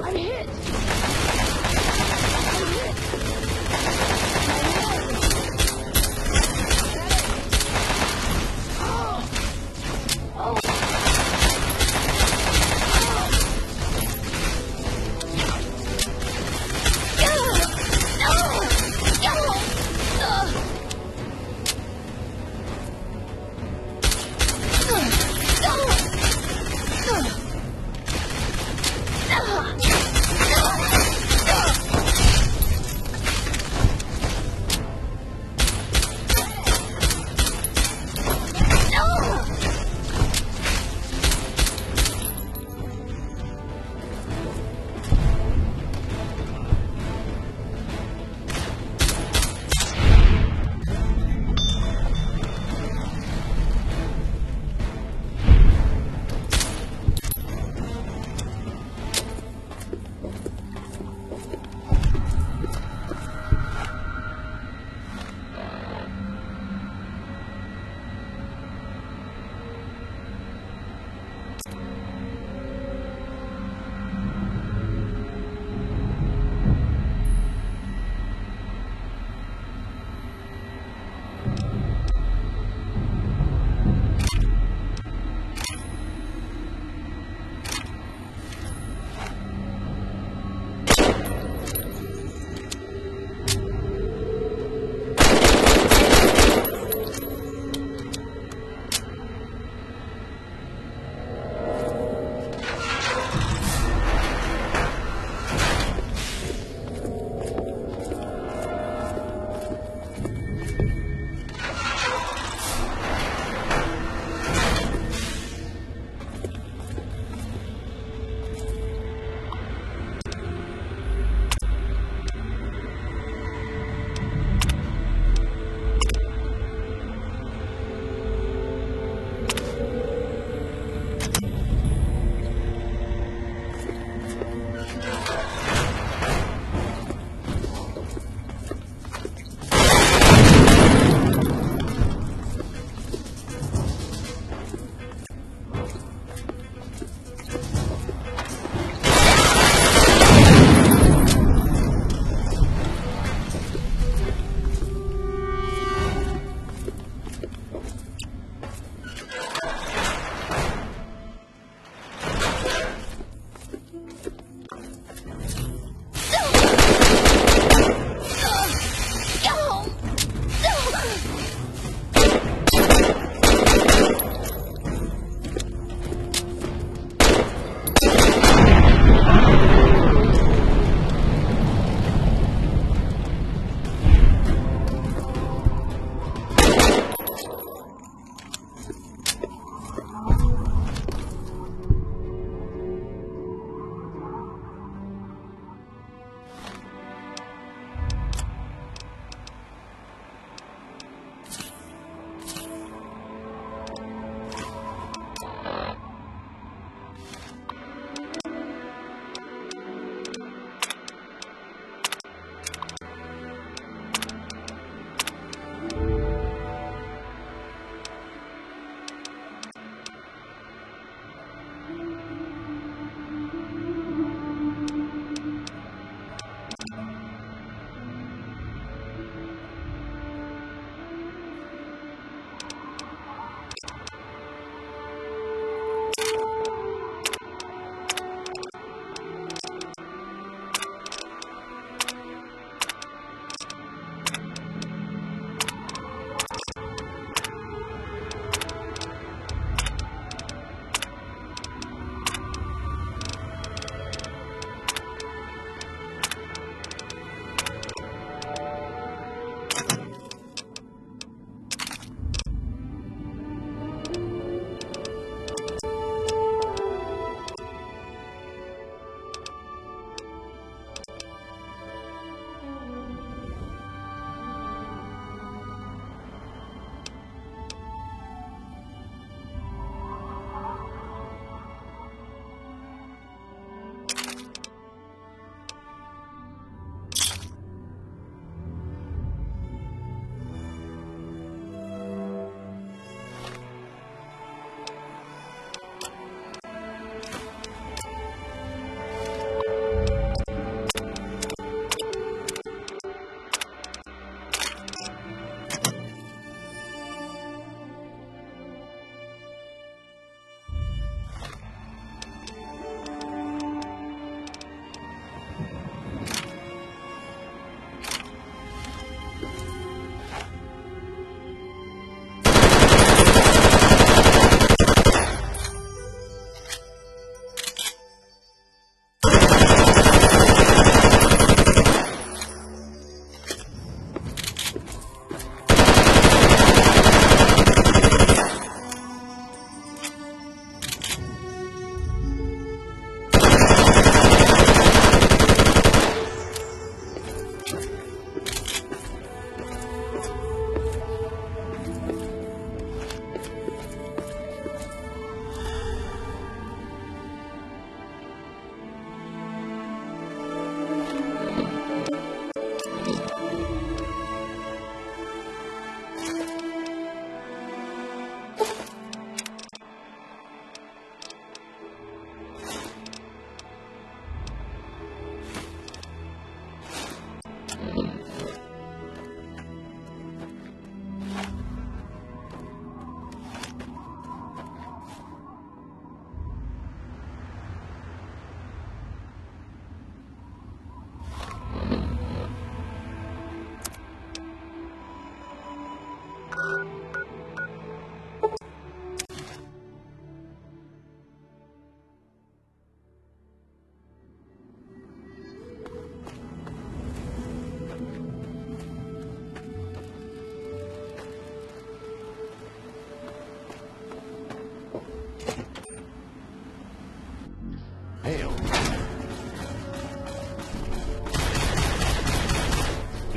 I'm hit.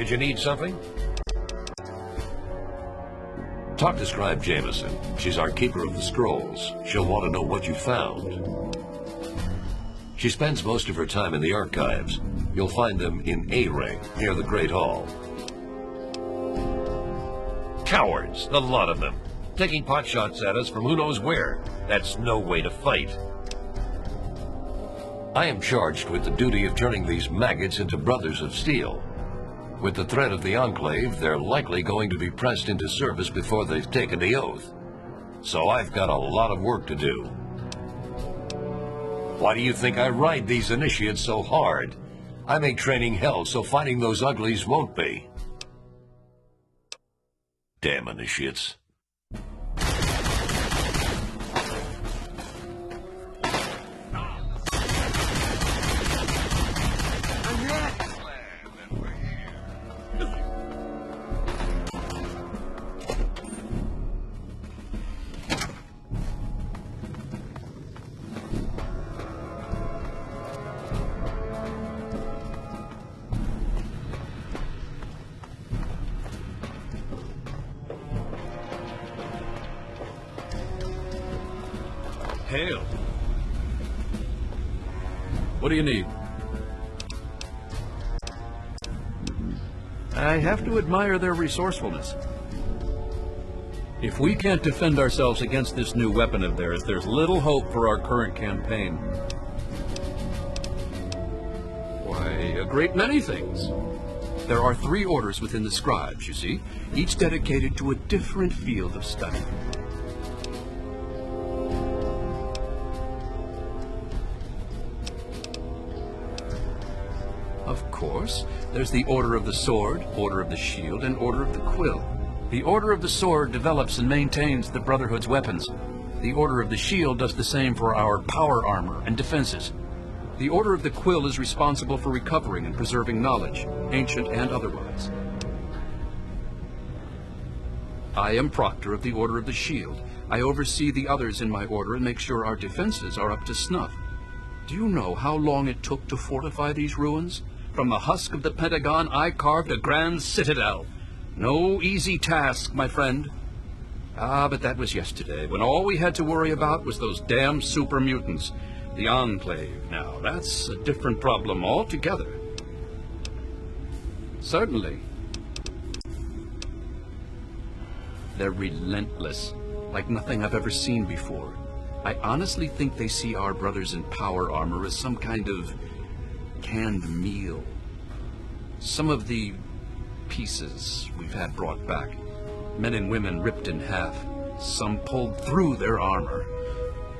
Did you need something? Talk to Scribe Jameson. She's our keeper of the scrolls. She'll want to know what you found. She spends most of her time in the archives. You'll find them in A-Ring, near the Great Hall. Cowards, the lot of them. Taking potshots at us from who knows where. That's no way to fight. I am charged with the duty of turning these maggots into brothers of steel. With the threat of the Enclave, they're likely going to be pressed into service before they've taken the oath. So I've got a lot of work to do. Why do you think I ride these initiates so hard? I make training hell so fighting those uglies won't be. Damn initiates. hail. What do you need? I have to admire their resourcefulness. If we can't defend ourselves against this new weapon of theirs, there's little hope for our current campaign. Why, a great many things. There are 3 orders within the scribes, you see, each dedicated to a different field of study. Of course, there's the Order of the Sword, Order of the Shield, and Order of the Quill. The Order of the Sword develops and maintains the Brotherhood's weapons. The Order of the Shield does the same for our power armor and defenses. The Order of the Quill is responsible for recovering and preserving knowledge, ancient and otherwise. I am Proctor of the Order of the Shield. I oversee the others in my order and make sure our defenses are up to snuff. Do you know how long it took to fortify these ruins? From the husk of the Pentagon, I carved a grand citadel. No easy task, my friend. Ah, but that was yesterday, when all we had to worry about was those damn super mutants. The Enclave, now, that's a different problem altogether. Certainly. They're relentless, like nothing I've ever seen before. I honestly think they see our brothers in power armor as some kind of canned meal. Some of the pieces we've had brought back, men and women ripped in half, some pulled through their armor.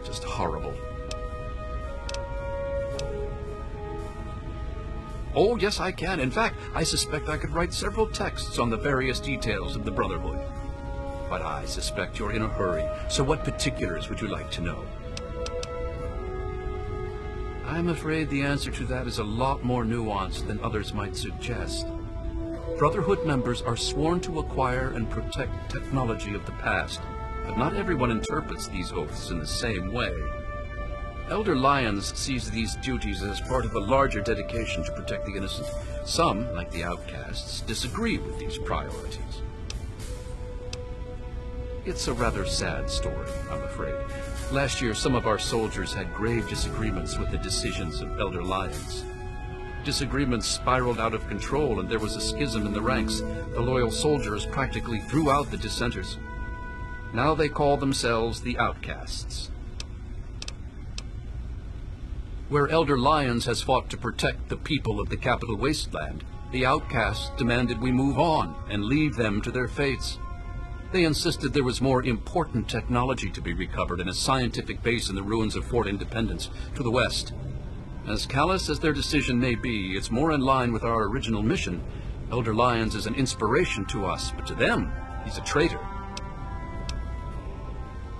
Just horrible. Oh, yes, I can. In fact, I suspect I could write several texts on the various details of the Brotherhood. But I suspect you're in a hurry, so what particulars would you like to know? I'm afraid the answer to that is a lot more nuanced than others might suggest. Brotherhood members are sworn to acquire and protect technology of the past, but not everyone interprets these oaths in the same way. Elder Lyons sees these duties as part of a larger dedication to protect the innocent. Some, like the outcasts, disagree with these priorities. It's a rather sad story, I'm afraid. Last year, some of our soldiers had grave disagreements with the decisions of Elder Lyons. Disagreements spiraled out of control, and there was a schism in the ranks. The loyal soldiers practically threw out the dissenters. Now they call themselves the Outcasts. Where Elder Lyons has fought to protect the people of the Capital Wasteland, the Outcasts demanded we move on and leave them to their fates. They insisted there was more important technology to be recovered and a scientific base in the ruins of Fort Independence to the west. As callous as their decision may be, it's more in line with our original mission. Elder Lyons is an inspiration to us, but to them, he's a traitor.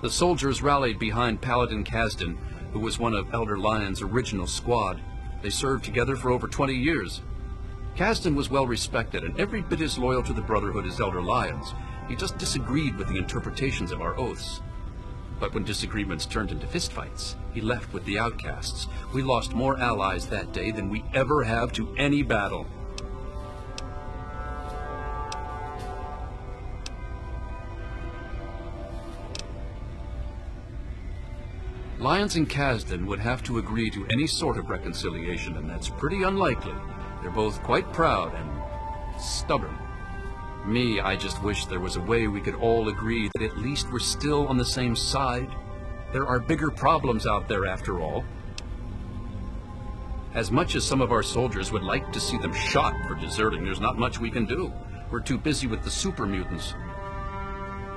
The soldiers rallied behind Paladin Kasdan, who was one of Elder Lyons' original squad. They served together for over 20 years. Kasdan was well respected and every bit as loyal to the Brotherhood as Elder Lyons. He just disagreed with the interpretations of our oaths. But when disagreements turned into fistfights, he left with the Outcasts. We lost more allies that day than we ever have to any battle. Lyons and Kasdan would have to agree to any sort of reconciliation, and that's pretty unlikely. They're both quite proud and stubborn. Me, I just wish there was a way we could all agree that at least we're still on the same side. There are bigger problems out there after all. As much as some of our soldiers would like to see them shot for deserting, there's not much we can do. We're too busy with the super mutants.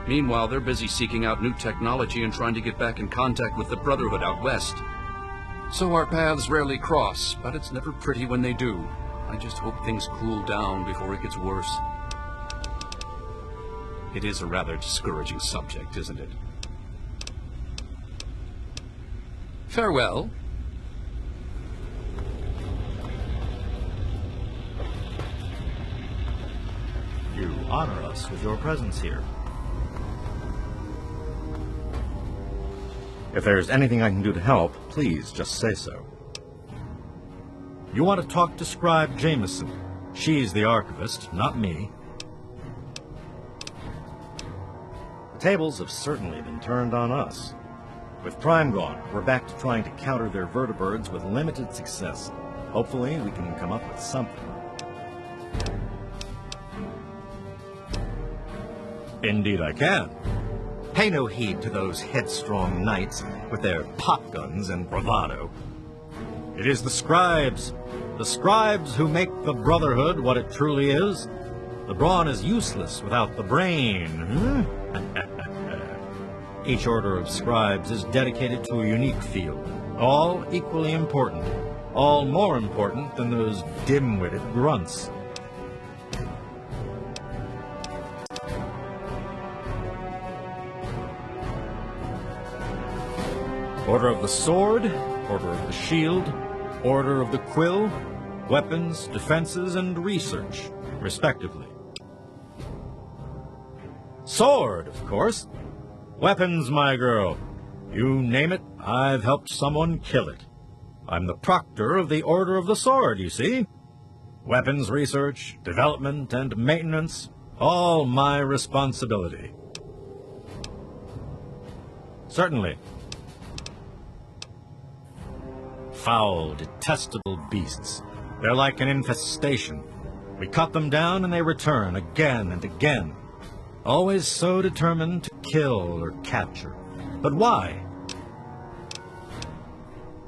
Meanwhile, they're busy seeking out new technology and trying to get back in contact with the Brotherhood out west. So our paths rarely cross, but it's never pretty when they do. I just hope things cool down before it gets worse. It is a rather discouraging subject, isn't it? Farewell. You honor us with your presence here. If there's anything I can do to help, please just say so. You want to talk to Scribe Jameson. She's the archivist, not me. The tables have certainly been turned on us. With Prime gone, we're back to trying to counter their vertibirds with limited success. Hopefully, we can come up with something. Indeed I can. Pay no heed to those headstrong knights with their pop guns and bravado. It is the scribes who make the Brotherhood what it truly is. The brawn is useless without the brain. Each order of scribes is dedicated to a unique field, all equally important, all more important than those dim-witted grunts. Order of the Sword, Order of the Shield, Order of the Quill, weapons, defenses, and research, respectively. Sword, of course. Weapons, my girl. You name it, I've helped someone kill it. I'm the proctor of the Order of the Sword, you see. Weapons research, development, and maintenance, all my responsibility. Certainly. Foul, detestable beasts. They're like an infestation. We cut them down and they return again and again. Always so determined to kill or capture. But why?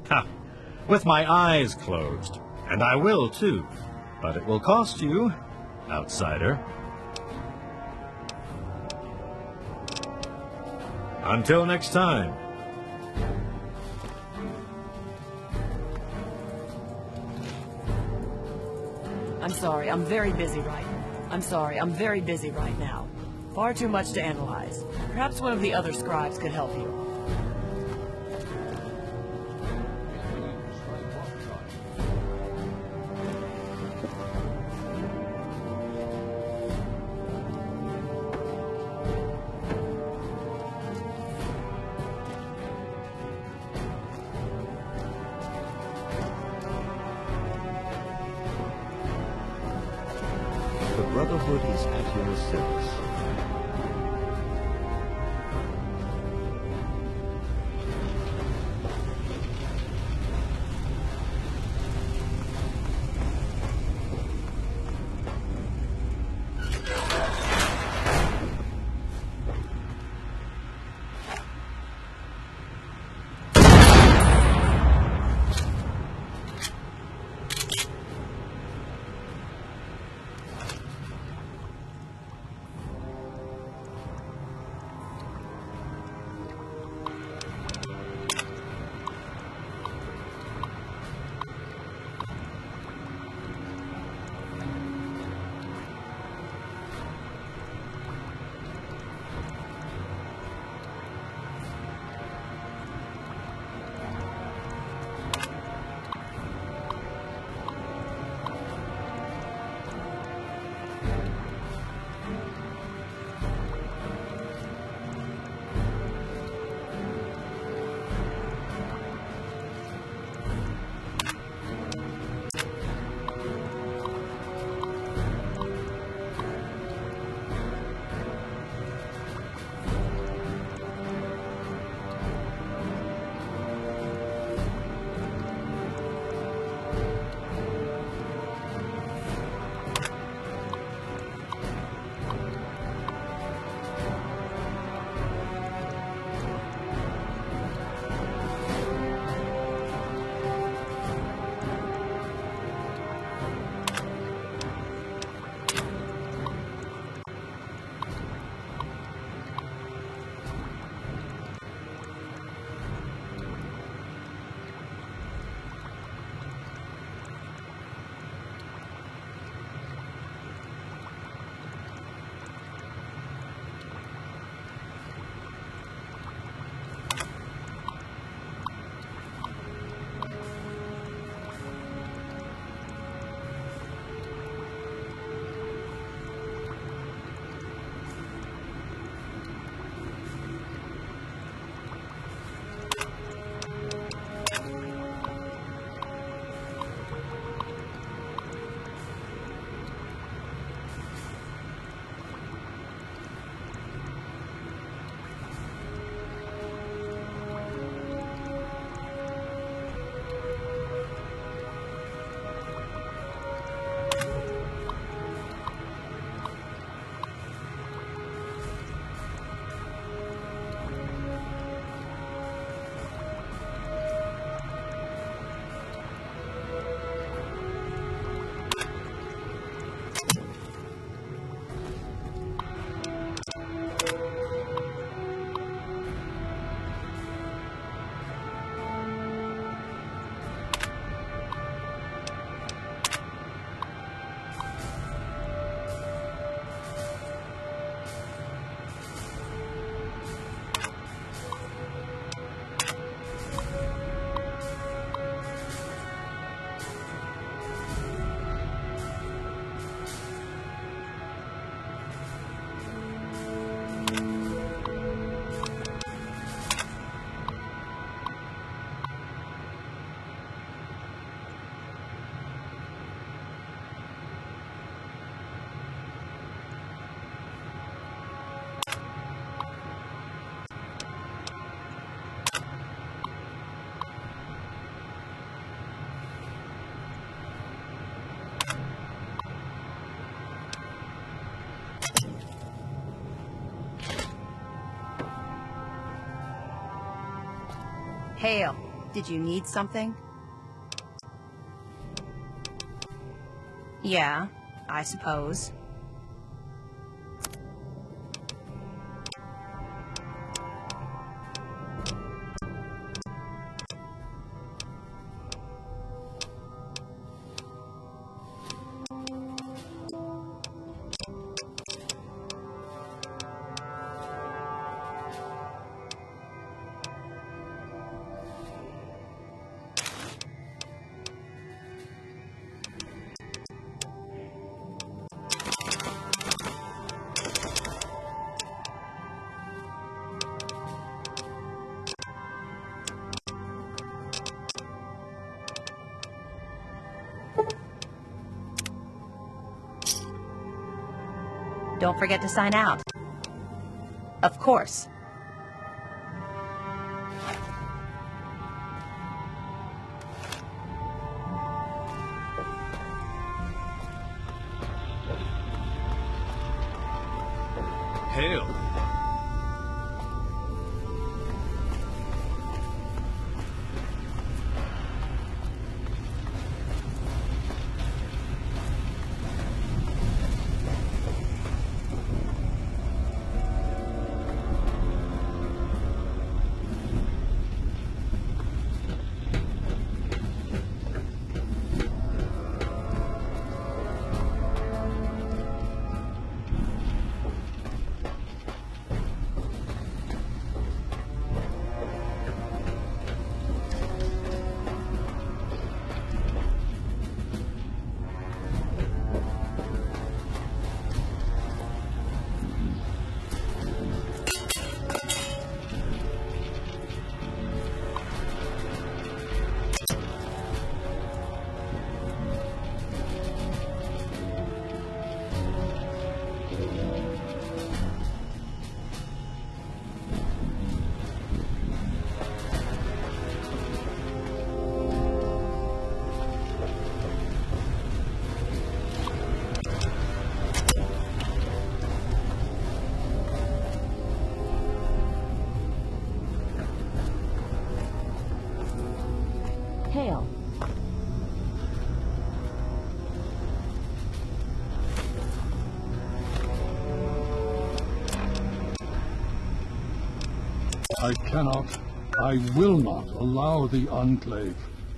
Ha! With my eyes closed. And I will, too. But it will cost you, outsider. Until next time. I'm sorry, I'm very busy right now. Far too much to analyze. Perhaps one of the other scribes could help you. The Brotherhood is at your service. Hale, did you need something? Yeah, I suppose. Don't forget to sign out. Of course. Hale. Hale. I cannot, I will not allow the Enclave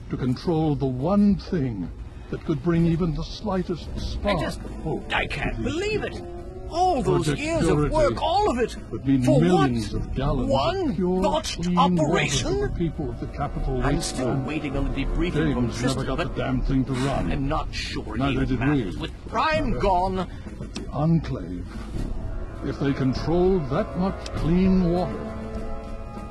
to control the one thing that could bring even the slightest spark of hope. I can't believe it. All those Project years of Purity work, all of it, would mean for millions what? of gallons One of pure, botched clean water operation? for the people of the capital I'm still wasteland. waiting on the debriefing from Damon's Tristan, never got but the damn thing to run. I'm not sure Neither it did matters. we. With Prime gone, The Enclave, if they controlled that much clean water,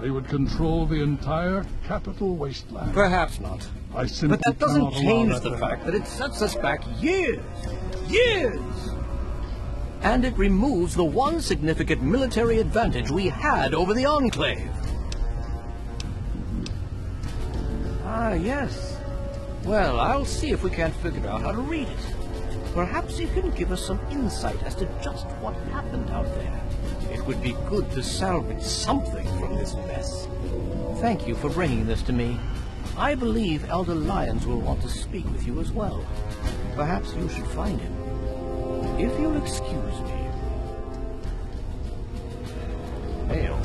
they would control the entire capital wasteland. perhaps not. I simply But that doesn't cannot allow change that the to fact happen. that it sets us back years. Years! And it removes the one significant military advantage we had over the Enclave. Ah, yes. Well, I'll see if we can't figure out how to read it. Perhaps you can give us some insight as to just what happened out there. It would be good to salvage something from this mess. Thank you for bringing this to me. I believe Elder Lyons will want to speak with you as well. Perhaps you should find him. If you'll excuse me. Hale.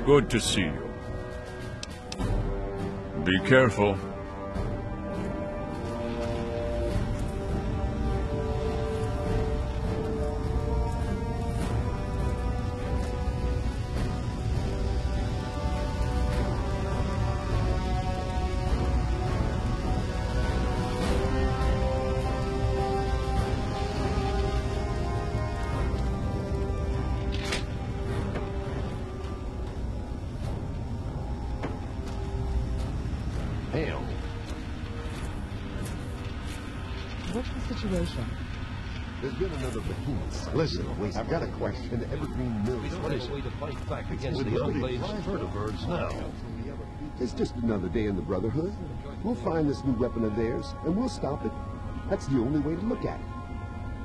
Good to see you. Be careful. Hale. What's the situation? There's been another behemoth. Listen, I've got a question. Evergreen Mills. What is it? To fight back against the unblazed vertibirds now. It's just another day in the Brotherhood. We'll find this new weapon of theirs, and we'll stop it. That's the only way to look at it.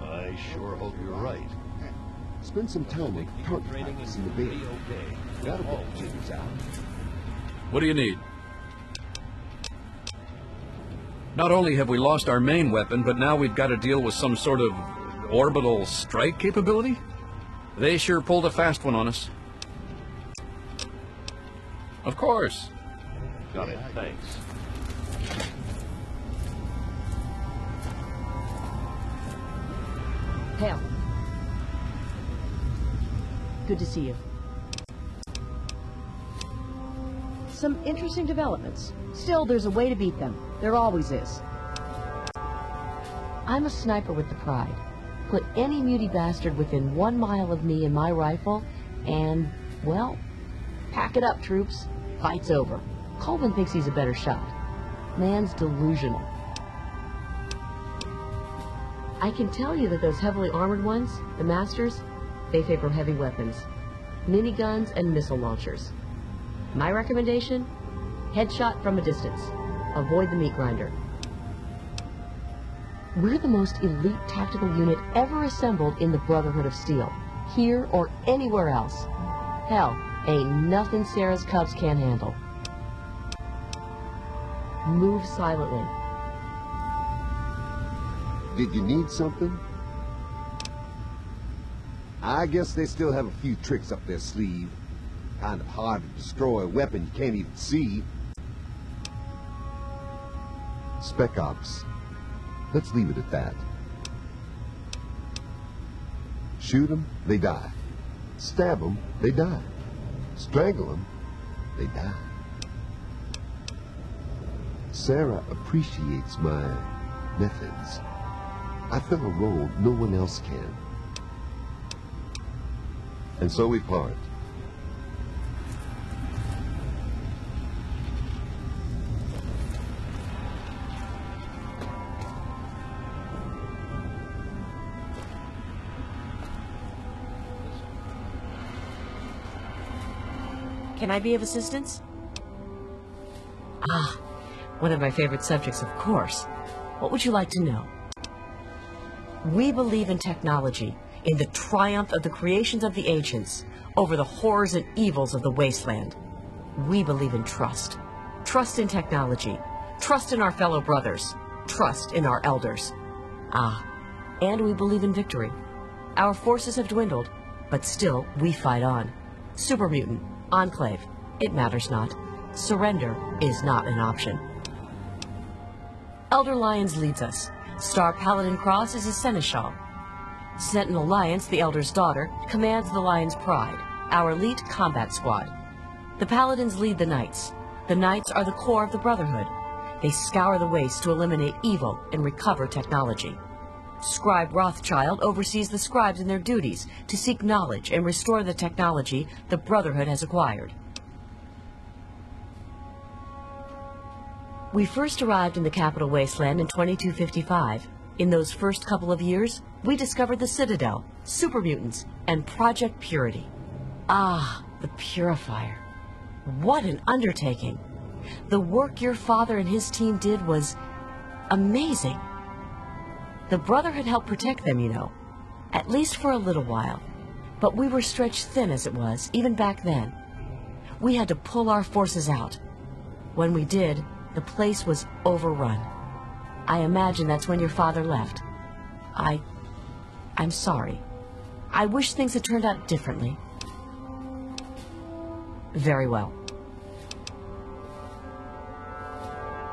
I sure hope you're right. Spend some time with target practice in the Bay. That'll get the jitters out. What do you need? Not only have we lost our main weapon, but now we've got to deal with some sort of orbital strike capability? They sure pulled a fast one on us. Of course. Got it, thanks. Hale. Good to see you. Some interesting developments. Still, there's a way to beat them. There always is. I'm a sniper with the Pride. Put any muty bastard within 1 mile of me and my rifle, and, well, pack it up, troops. Fight's over. Colvin thinks he's a better shot. Man's delusional. I can tell you that those heavily armored ones, the Masters, they favor heavy weapons. Miniguns and missile launchers. My recommendation? Headshot from a distance. Avoid the meat grinder. We're the most elite tactical unit ever assembled in the Brotherhood of Steel, here or anywhere else. Hell, ain't nothing Sarah's Cubs can't handle. Move silently. Did you need something? I guess they still have a few tricks up their sleeve. Kind of hard to destroy a weapon you can't even see. Spec Ops. Let's leave it at that. Shoot them, they die. Stab them, they die. Strangle them, they die. Sarah appreciates my methods. I fill a role no one else can. And so we part. Can I be of assistance? Ah, one of my favorite subjects, of course. What would you like to know? We believe in technology, in the triumph of the creations of the ancients, over the horrors and evils of the wasteland. We believe in trust. Trust in technology. Trust in our fellow brothers. Trust in our elders. Ah, and we believe in victory. Our forces have dwindled, but still we fight on. Super Mutant. Enclave. It matters not. Surrender is not an option. Elder Lyons leads us. Star Paladin Cross is a seneschal. Sentinel Lyons, the Elder's daughter, commands the Lion's Pride, our elite combat squad. The Paladins lead the Knights. The Knights are the core of the Brotherhood. They scour the waste to eliminate evil and recover technology. Scribe Rothschild oversees the scribes in their duties to seek knowledge and restore the technology the Brotherhood has acquired. We first arrived in the Capital Wasteland in 2255. In those first couple of years, we discovered the Citadel, Super Mutants, and Project Purity. Ah, the Purifier. What an undertaking. The work your father and his team did was amazing. The Brotherhood helped protect them, you know, at least for a little while. But we were stretched thin as it was, even back then. We had to pull our forces out. When we did, the place was overrun. I imagine that's when your father left. I'm sorry. I wish things had turned out differently. Very well.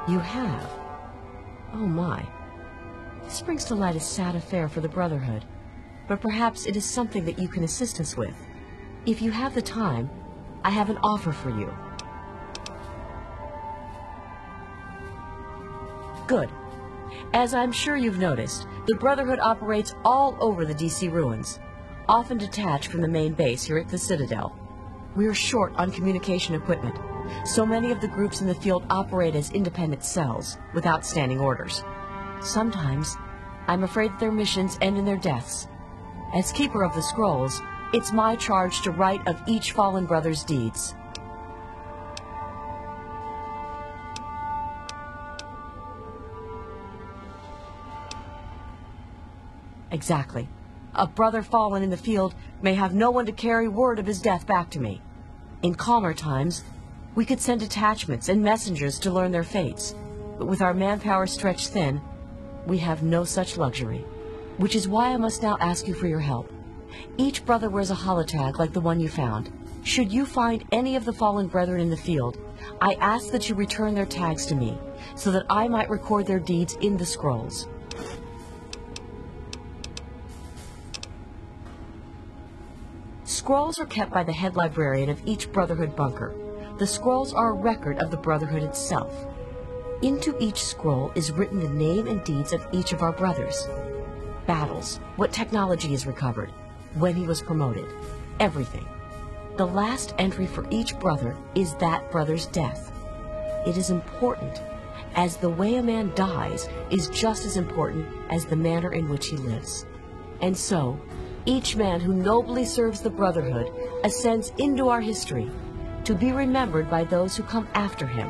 You have? Oh my. This brings to light a sad affair for the Brotherhood, but perhaps it is something that you can assist us with. If you have the time, I have an offer for you. Good. As I'm sure you've noticed, the Brotherhood operates all over the DC ruins, often detached from the main base here at the Citadel. We're short on communication equipment, so many of the groups in the field operate as independent cells, without standing orders. Sometimes, I'm afraid that their missions end in their deaths. As Keeper of the Scrolls, it's my charge to write of each fallen brother's deeds. Exactly. A brother fallen in the field may have no one to carry word of his death back to me. In calmer times, we could send detachments and messengers to learn their fates, but with our manpower stretched thin, we have no such luxury. Which is why I must now ask you for your help. Each brother wears a holotag like the one you found. Should you find any of the fallen brethren in the field, I ask that you return their tags to me, so that I might record their deeds in the scrolls. Scrolls are kept by the head librarian of each Brotherhood bunker. The scrolls are a record of the Brotherhood itself. Into each scroll is written the name and deeds of each of our brothers. Battles, what technology is recovered, when he was promoted, everything. The last entry for each brother is that brother's death. It is important, as the way a man dies is just as important as the manner in which he lives. And so, each man who nobly serves the Brotherhood ascends into our history, to be remembered by those who come after him.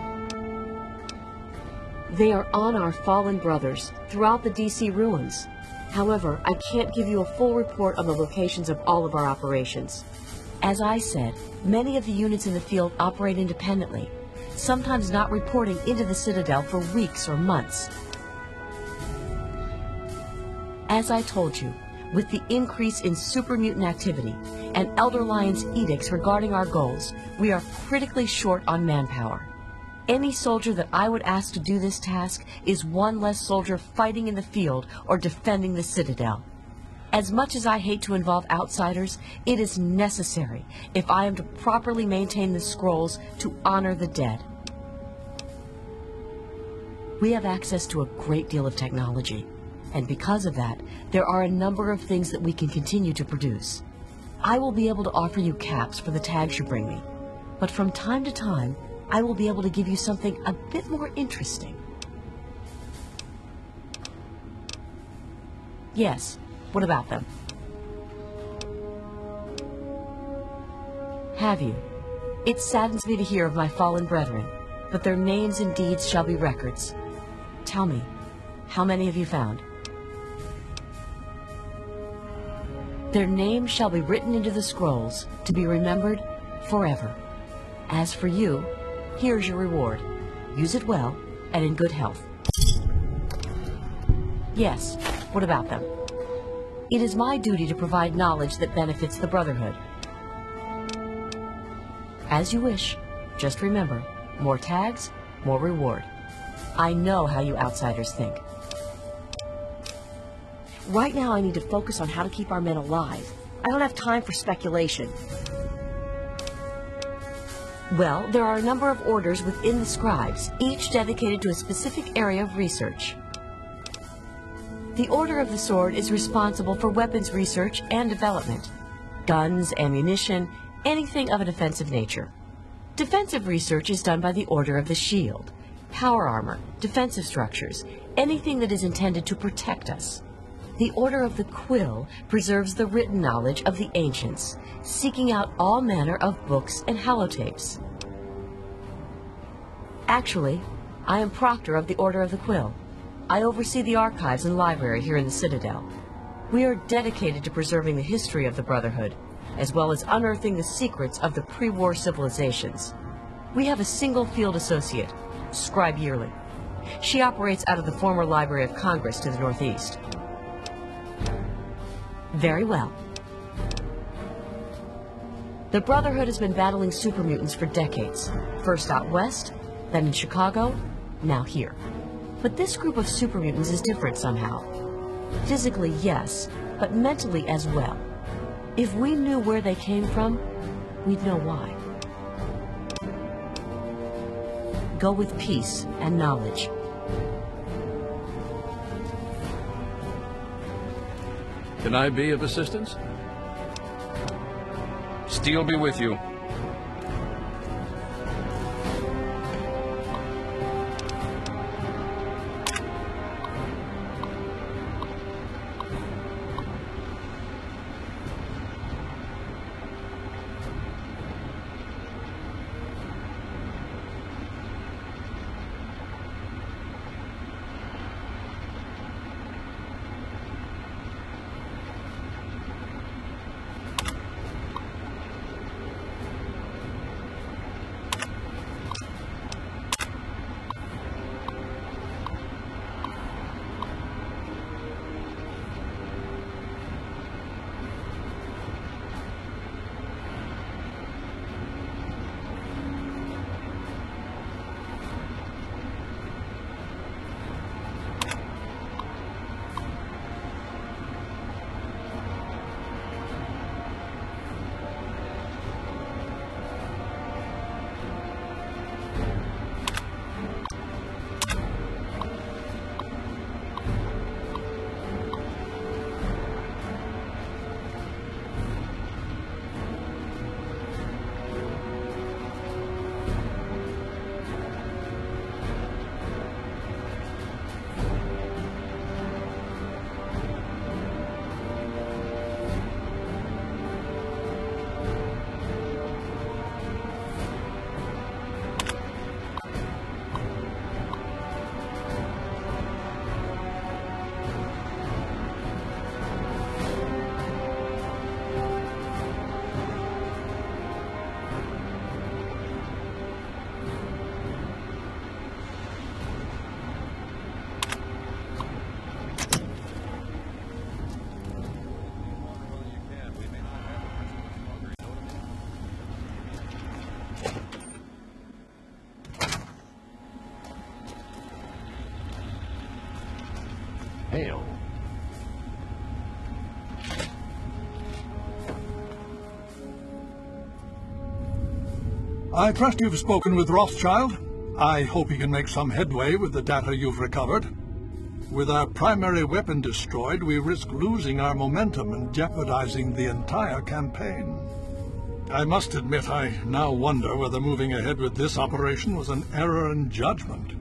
They are on our fallen brothers throughout the DC ruins. However, I can't give you a full report on the locations of all of our operations. As I said, many of the units in the field operate independently, sometimes not reporting into the Citadel for weeks or months. As I told you, with the increase in super mutant activity and Elder Lion's edicts regarding our goals, we are critically short on manpower. Any soldier that I would ask to do this task is one less soldier fighting in the field or defending the Citadel. As much as I hate to involve outsiders, it is necessary if I am to properly maintain the scrolls to honor the dead. We have access to a great deal of technology, and because of that, there are a number of things that we can continue to produce. I will be able to offer you caps for the tags you bring me, but from time to time, I will be able to give you something a bit more interesting. Yes, what about them? Have you? It saddens me to hear of my fallen brethren, but their names and deeds shall be records. Tell me, how many have you found? Their names shall be written into the scrolls, to be remembered forever. As for you, here's your reward. Use it well, and in good health. Yes, what about them? It is my duty to provide knowledge that benefits the Brotherhood. As you wish. Just remember, more tags, more reward. I know how you outsiders think. Right now I need to focus on how to keep our men alive. I don't have time for speculation. Well, there are a number of orders within the scribes, each dedicated to a specific area of research. The Order of the Sword is responsible for weapons research and development. Guns, ammunition, anything of a defensive nature. Defensive research is done by the Order of the Shield. Power armor, defensive structures, anything that is intended to protect us. The Order of the Quill preserves the written knowledge of the ancients, seeking out all manner of books and holotapes. Actually, I am Proctor of the Order of the Quill. I oversee the archives and library here in the Citadel. We are dedicated to preserving the history of the Brotherhood, as well as unearthing the secrets of the pre-war civilizations. We have a single field associate, Scribe Yearly. She operates out of the former Library of Congress to the northeast. Very well. The Brotherhood has been battling super mutants for decades. First out west, then in Chicago, now here. But this group of super mutants is different somehow. Physically, yes, but mentally as well. If we knew where they came from, we'd know why. Go with peace and knowledge. Can I be of assistance? Steel be with you. Hail. I trust you've spoken with Rothschild. I hope he can make some headway with the data you've recovered. With our primary weapon destroyed, we risk losing our momentum and jeopardizing the entire campaign. I must admit, I now wonder whether moving ahead with this operation was an error in judgment.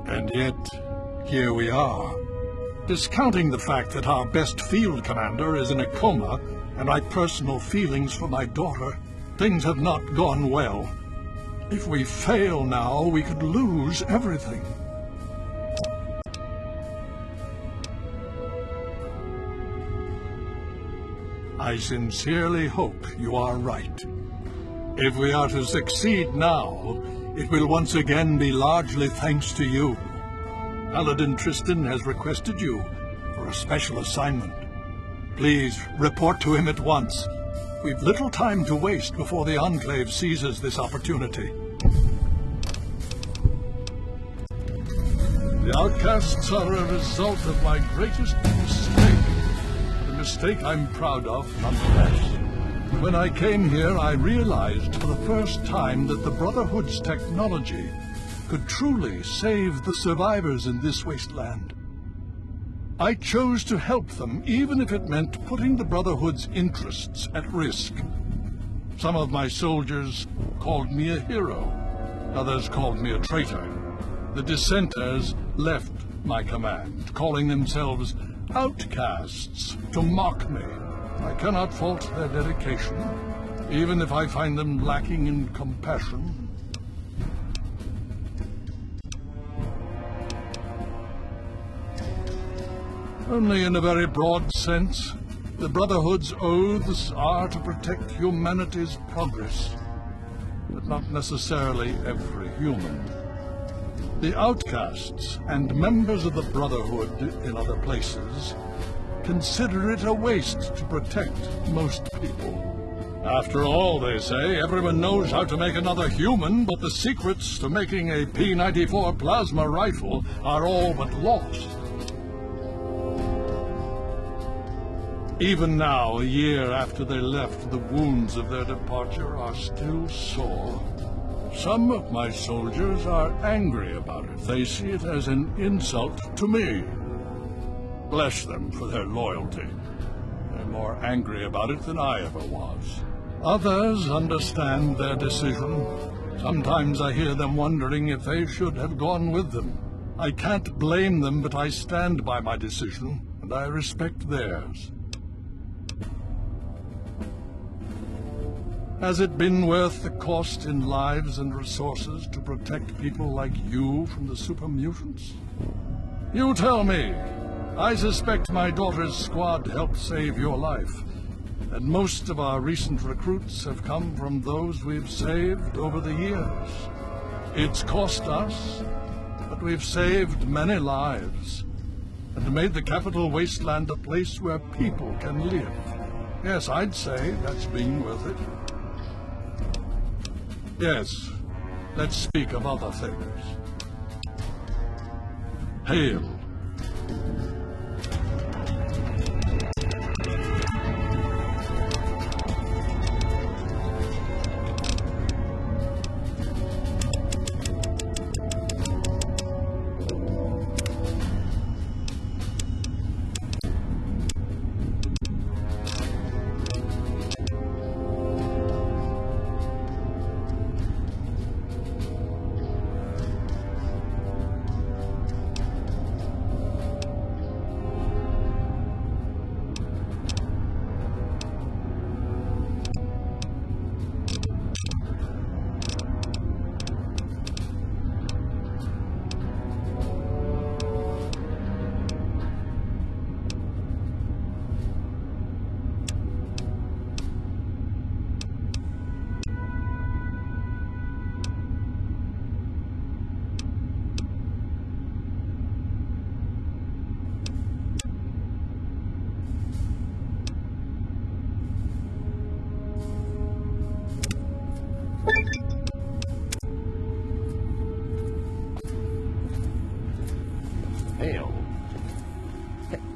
And yet, here we are. Discounting the fact that our best field commander is in a coma, and my personal feelings for my daughter, things have not gone well. If we fail now, we could lose everything. I sincerely hope you are right. If we are to succeed now, it will once again be largely thanks to you. Paladin Tristan has requested you for a special assignment. Please report to him at once. We've little time to waste before the Enclave seizes this opportunity. The outcasts are a result of my greatest mistake. A mistake I'm proud of, nonetheless. When I came here, I realized for the first time that the Brotherhood's technology could truly save the survivors in this wasteland. I chose to help them, even if it meant putting the Brotherhood's interests at risk. Some of my soldiers called me a hero. Others called me a traitor. The dissenters left my command, calling themselves outcasts, to mock me. I cannot fault their dedication, even if I find them lacking in compassion. Only in a very broad sense. The Brotherhood's oaths are to protect humanity's progress, but not necessarily every human. The outcasts and members of the Brotherhood in other places consider it a waste to protect most people. After all, they say, everyone knows how to make another human, but the secrets to making a P-94 plasma rifle are all but lost. Even now, a year after they left, the wounds of their departure are still sore. Some of my soldiers are angry about it. They see it as an insult to me. Bless them for their loyalty. They're more angry about it than I ever was. Others understand their decision. Sometimes I hear them wondering if they should have gone with them. I can't blame them, but I stand by my decision, and I respect theirs. Has it been worth the cost in lives and resources to protect people like you from the super mutants? You tell me. I suspect my daughter's squad helped save your life, and most of our recent recruits have come from those we've saved over the years. It's cost us, but we've saved many lives, and made the capital wasteland a place where people can live. Yes, I'd say that's been worth it. Yes, let's speak of other things. Hail.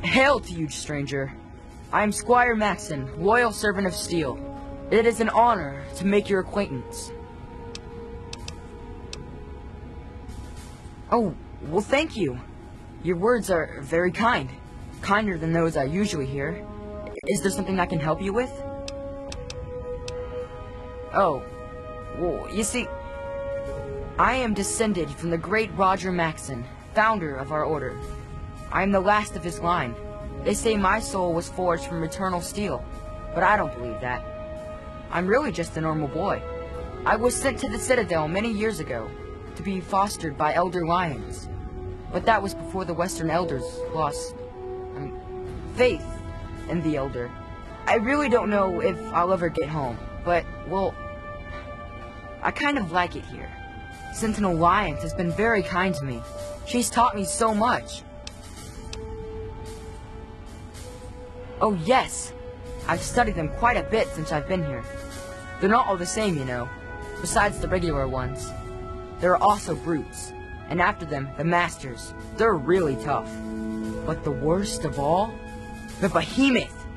Hail to you, stranger. I am Squire Maxon, loyal servant of steel. It is an honor to make your acquaintance. Oh, well, thank you. Your words are very kind. Kinder than those I usually hear. Is there something I can help you with? Oh, well, you see, I am descended from the great Roger Maxon, founder of our order. I am the last of his line. They say my soul was forged from eternal steel, but I don't believe that. I'm really just a normal boy. I was sent to the Citadel many years ago to be fostered by Elder Lyons, but that was before the Western Elders lost faith in the Elder. I really don't know if I'll ever get home, but, well, I kind of like it here. Sentinel Lyons has been very kind to me. She's taught me so much. Oh yes, I've studied them quite a bit since I've been here. They're not all the same, you know, besides the regular ones. There are also brutes, and after them, the masters. They're really tough. But the worst of all? The Behemoth!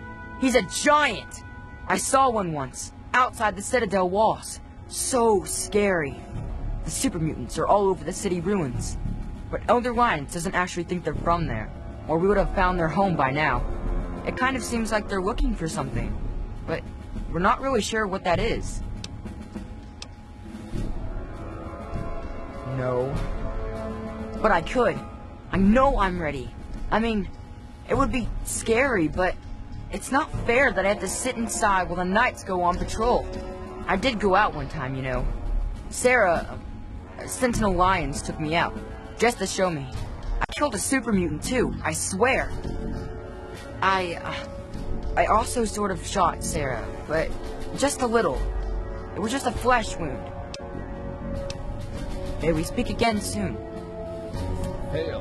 He's a giant! I saw one once, outside the Citadel walls. So scary. The super mutants are all over the city ruins. But Elder Lyons doesn't actually think they're from there, or we would have found their home by now. It kind of seems like they're looking for something, but we're not really sure what that is. No. But I could. I know I'm ready. I mean, it would be scary, but it's not fair that I have to sit inside while the knights go on patrol. I did go out one time, you know. Sarah, Sentinel Lyons took me out, just to show me. I killed a super mutant too, I swear. I also sort of shot Sarah, but just a little. It was just a flesh wound. May we speak again soon. Hail.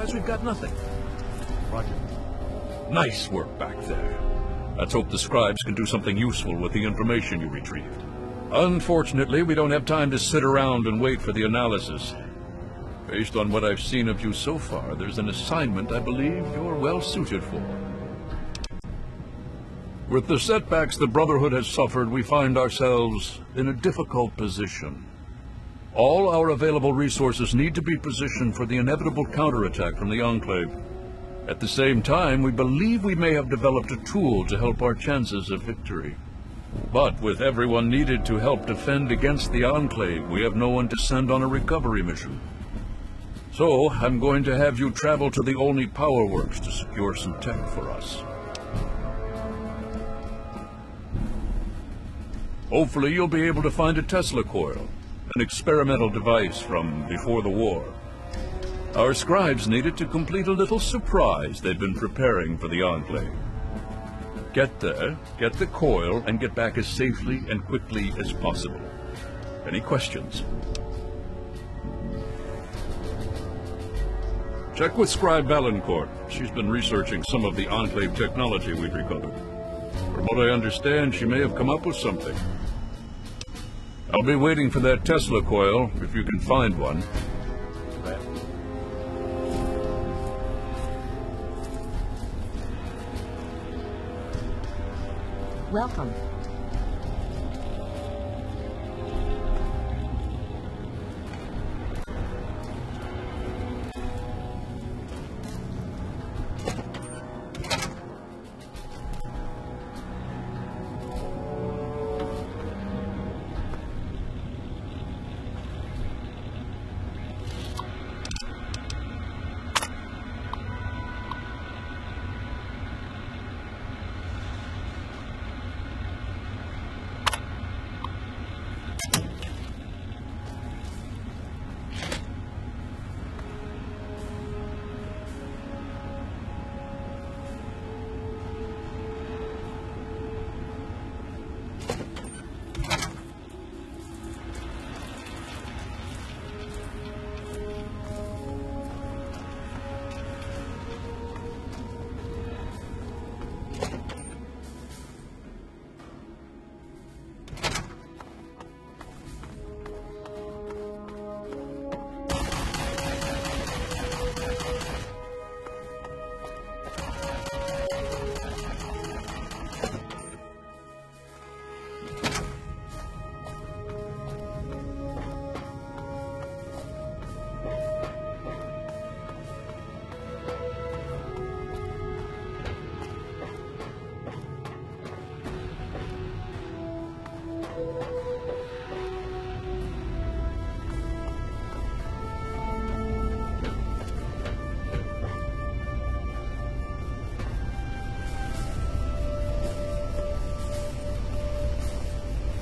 Otherwise, we've got nothing. Roger. Nice work back there. Let's hope the scribes can do something useful with the information you retrieved. Unfortunately, we don't have time to sit around and wait for the analysis. Based on what I've seen of you so far, there's an assignment I believe you're well suited for. With the setbacks the Brotherhood has suffered, we find ourselves in a difficult position. All our available resources need to be positioned for the inevitable counterattack from the Enclave. At the same time, we believe we may have developed a tool to help our chances of victory. But with everyone needed to help defend against the Enclave, we have no one to send on a recovery mission. So, I'm going to have you travel to the Olney Power Works to secure some tech for us. Hopefully you'll be able to find a Tesla coil, an experimental device from before the war. Our scribes needed to complete a little surprise they've been preparing for the Enclave. Get there, get the coil, and get back as safely and quickly as possible. Any questions? Check with Scribe Valancourt. She's been researching some of the Enclave technology we've recovered. From what I understand, she may have come up with something. I'll be waiting for that Tesla coil, if you can find one. Welcome.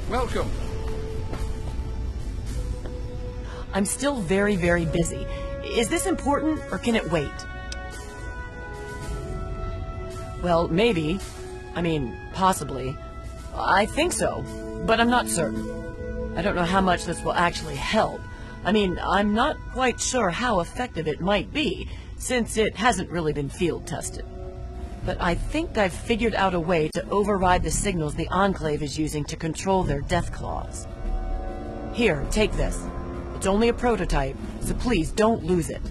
Welcome. I'm still very, very busy. Is this important, or can it wait? Well, maybe. I mean, possibly. I think so, but I'm not certain. I don't know how much this will actually help. I mean, I'm not quite sure how effective it might be, since it hasn't really been field tested. But I think I've figured out a way to override the signals the Enclave is using to control their death claws. Here, take this. It's only a prototype, so please don't lose it.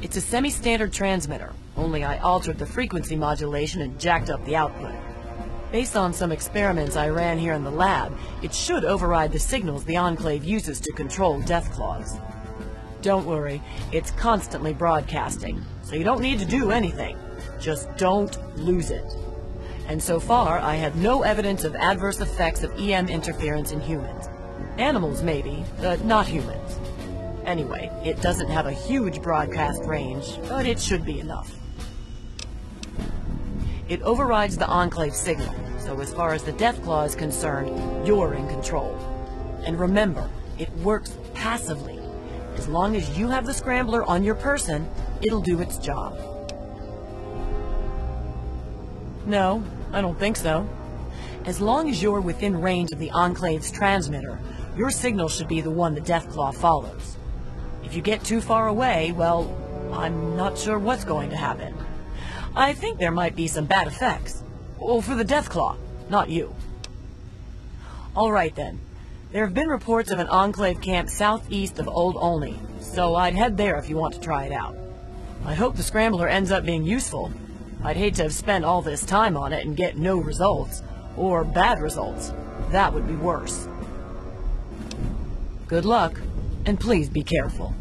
It's a semi-standard transmitter, only I altered the frequency modulation and jacked up the output. Based on some experiments I ran here in the lab, it should override the signals the Enclave uses to control death claws. Don't worry, it's constantly broadcasting, so you don't need to do anything. Just don't lose it. And so far, I have no evidence of adverse effects of EM interference in humans. Animals maybe, but not humans. Anyway, it doesn't have a huge broadcast range, but it should be enough. It overrides the Enclave signal, so as far as the death claw is concerned, you're in control. And remember, it works passively. As long as you have the scrambler on your person, it'll do its job. No, I don't think so. As long as you're within range of the Enclave's transmitter, your signal should be the one the Deathclaw follows. If you get too far away, well, I'm not sure what's going to happen. I think there might be some bad effects. Well, for the Deathclaw, not you. All right then. There have been reports of an Enclave camp southeast of Old Olney, so I'd head there if you want to try it out. I hope the Scrambler ends up being useful. I'd hate to have spent all this time on it and get no results, or bad results. That would be worse. Good luck, and please be careful.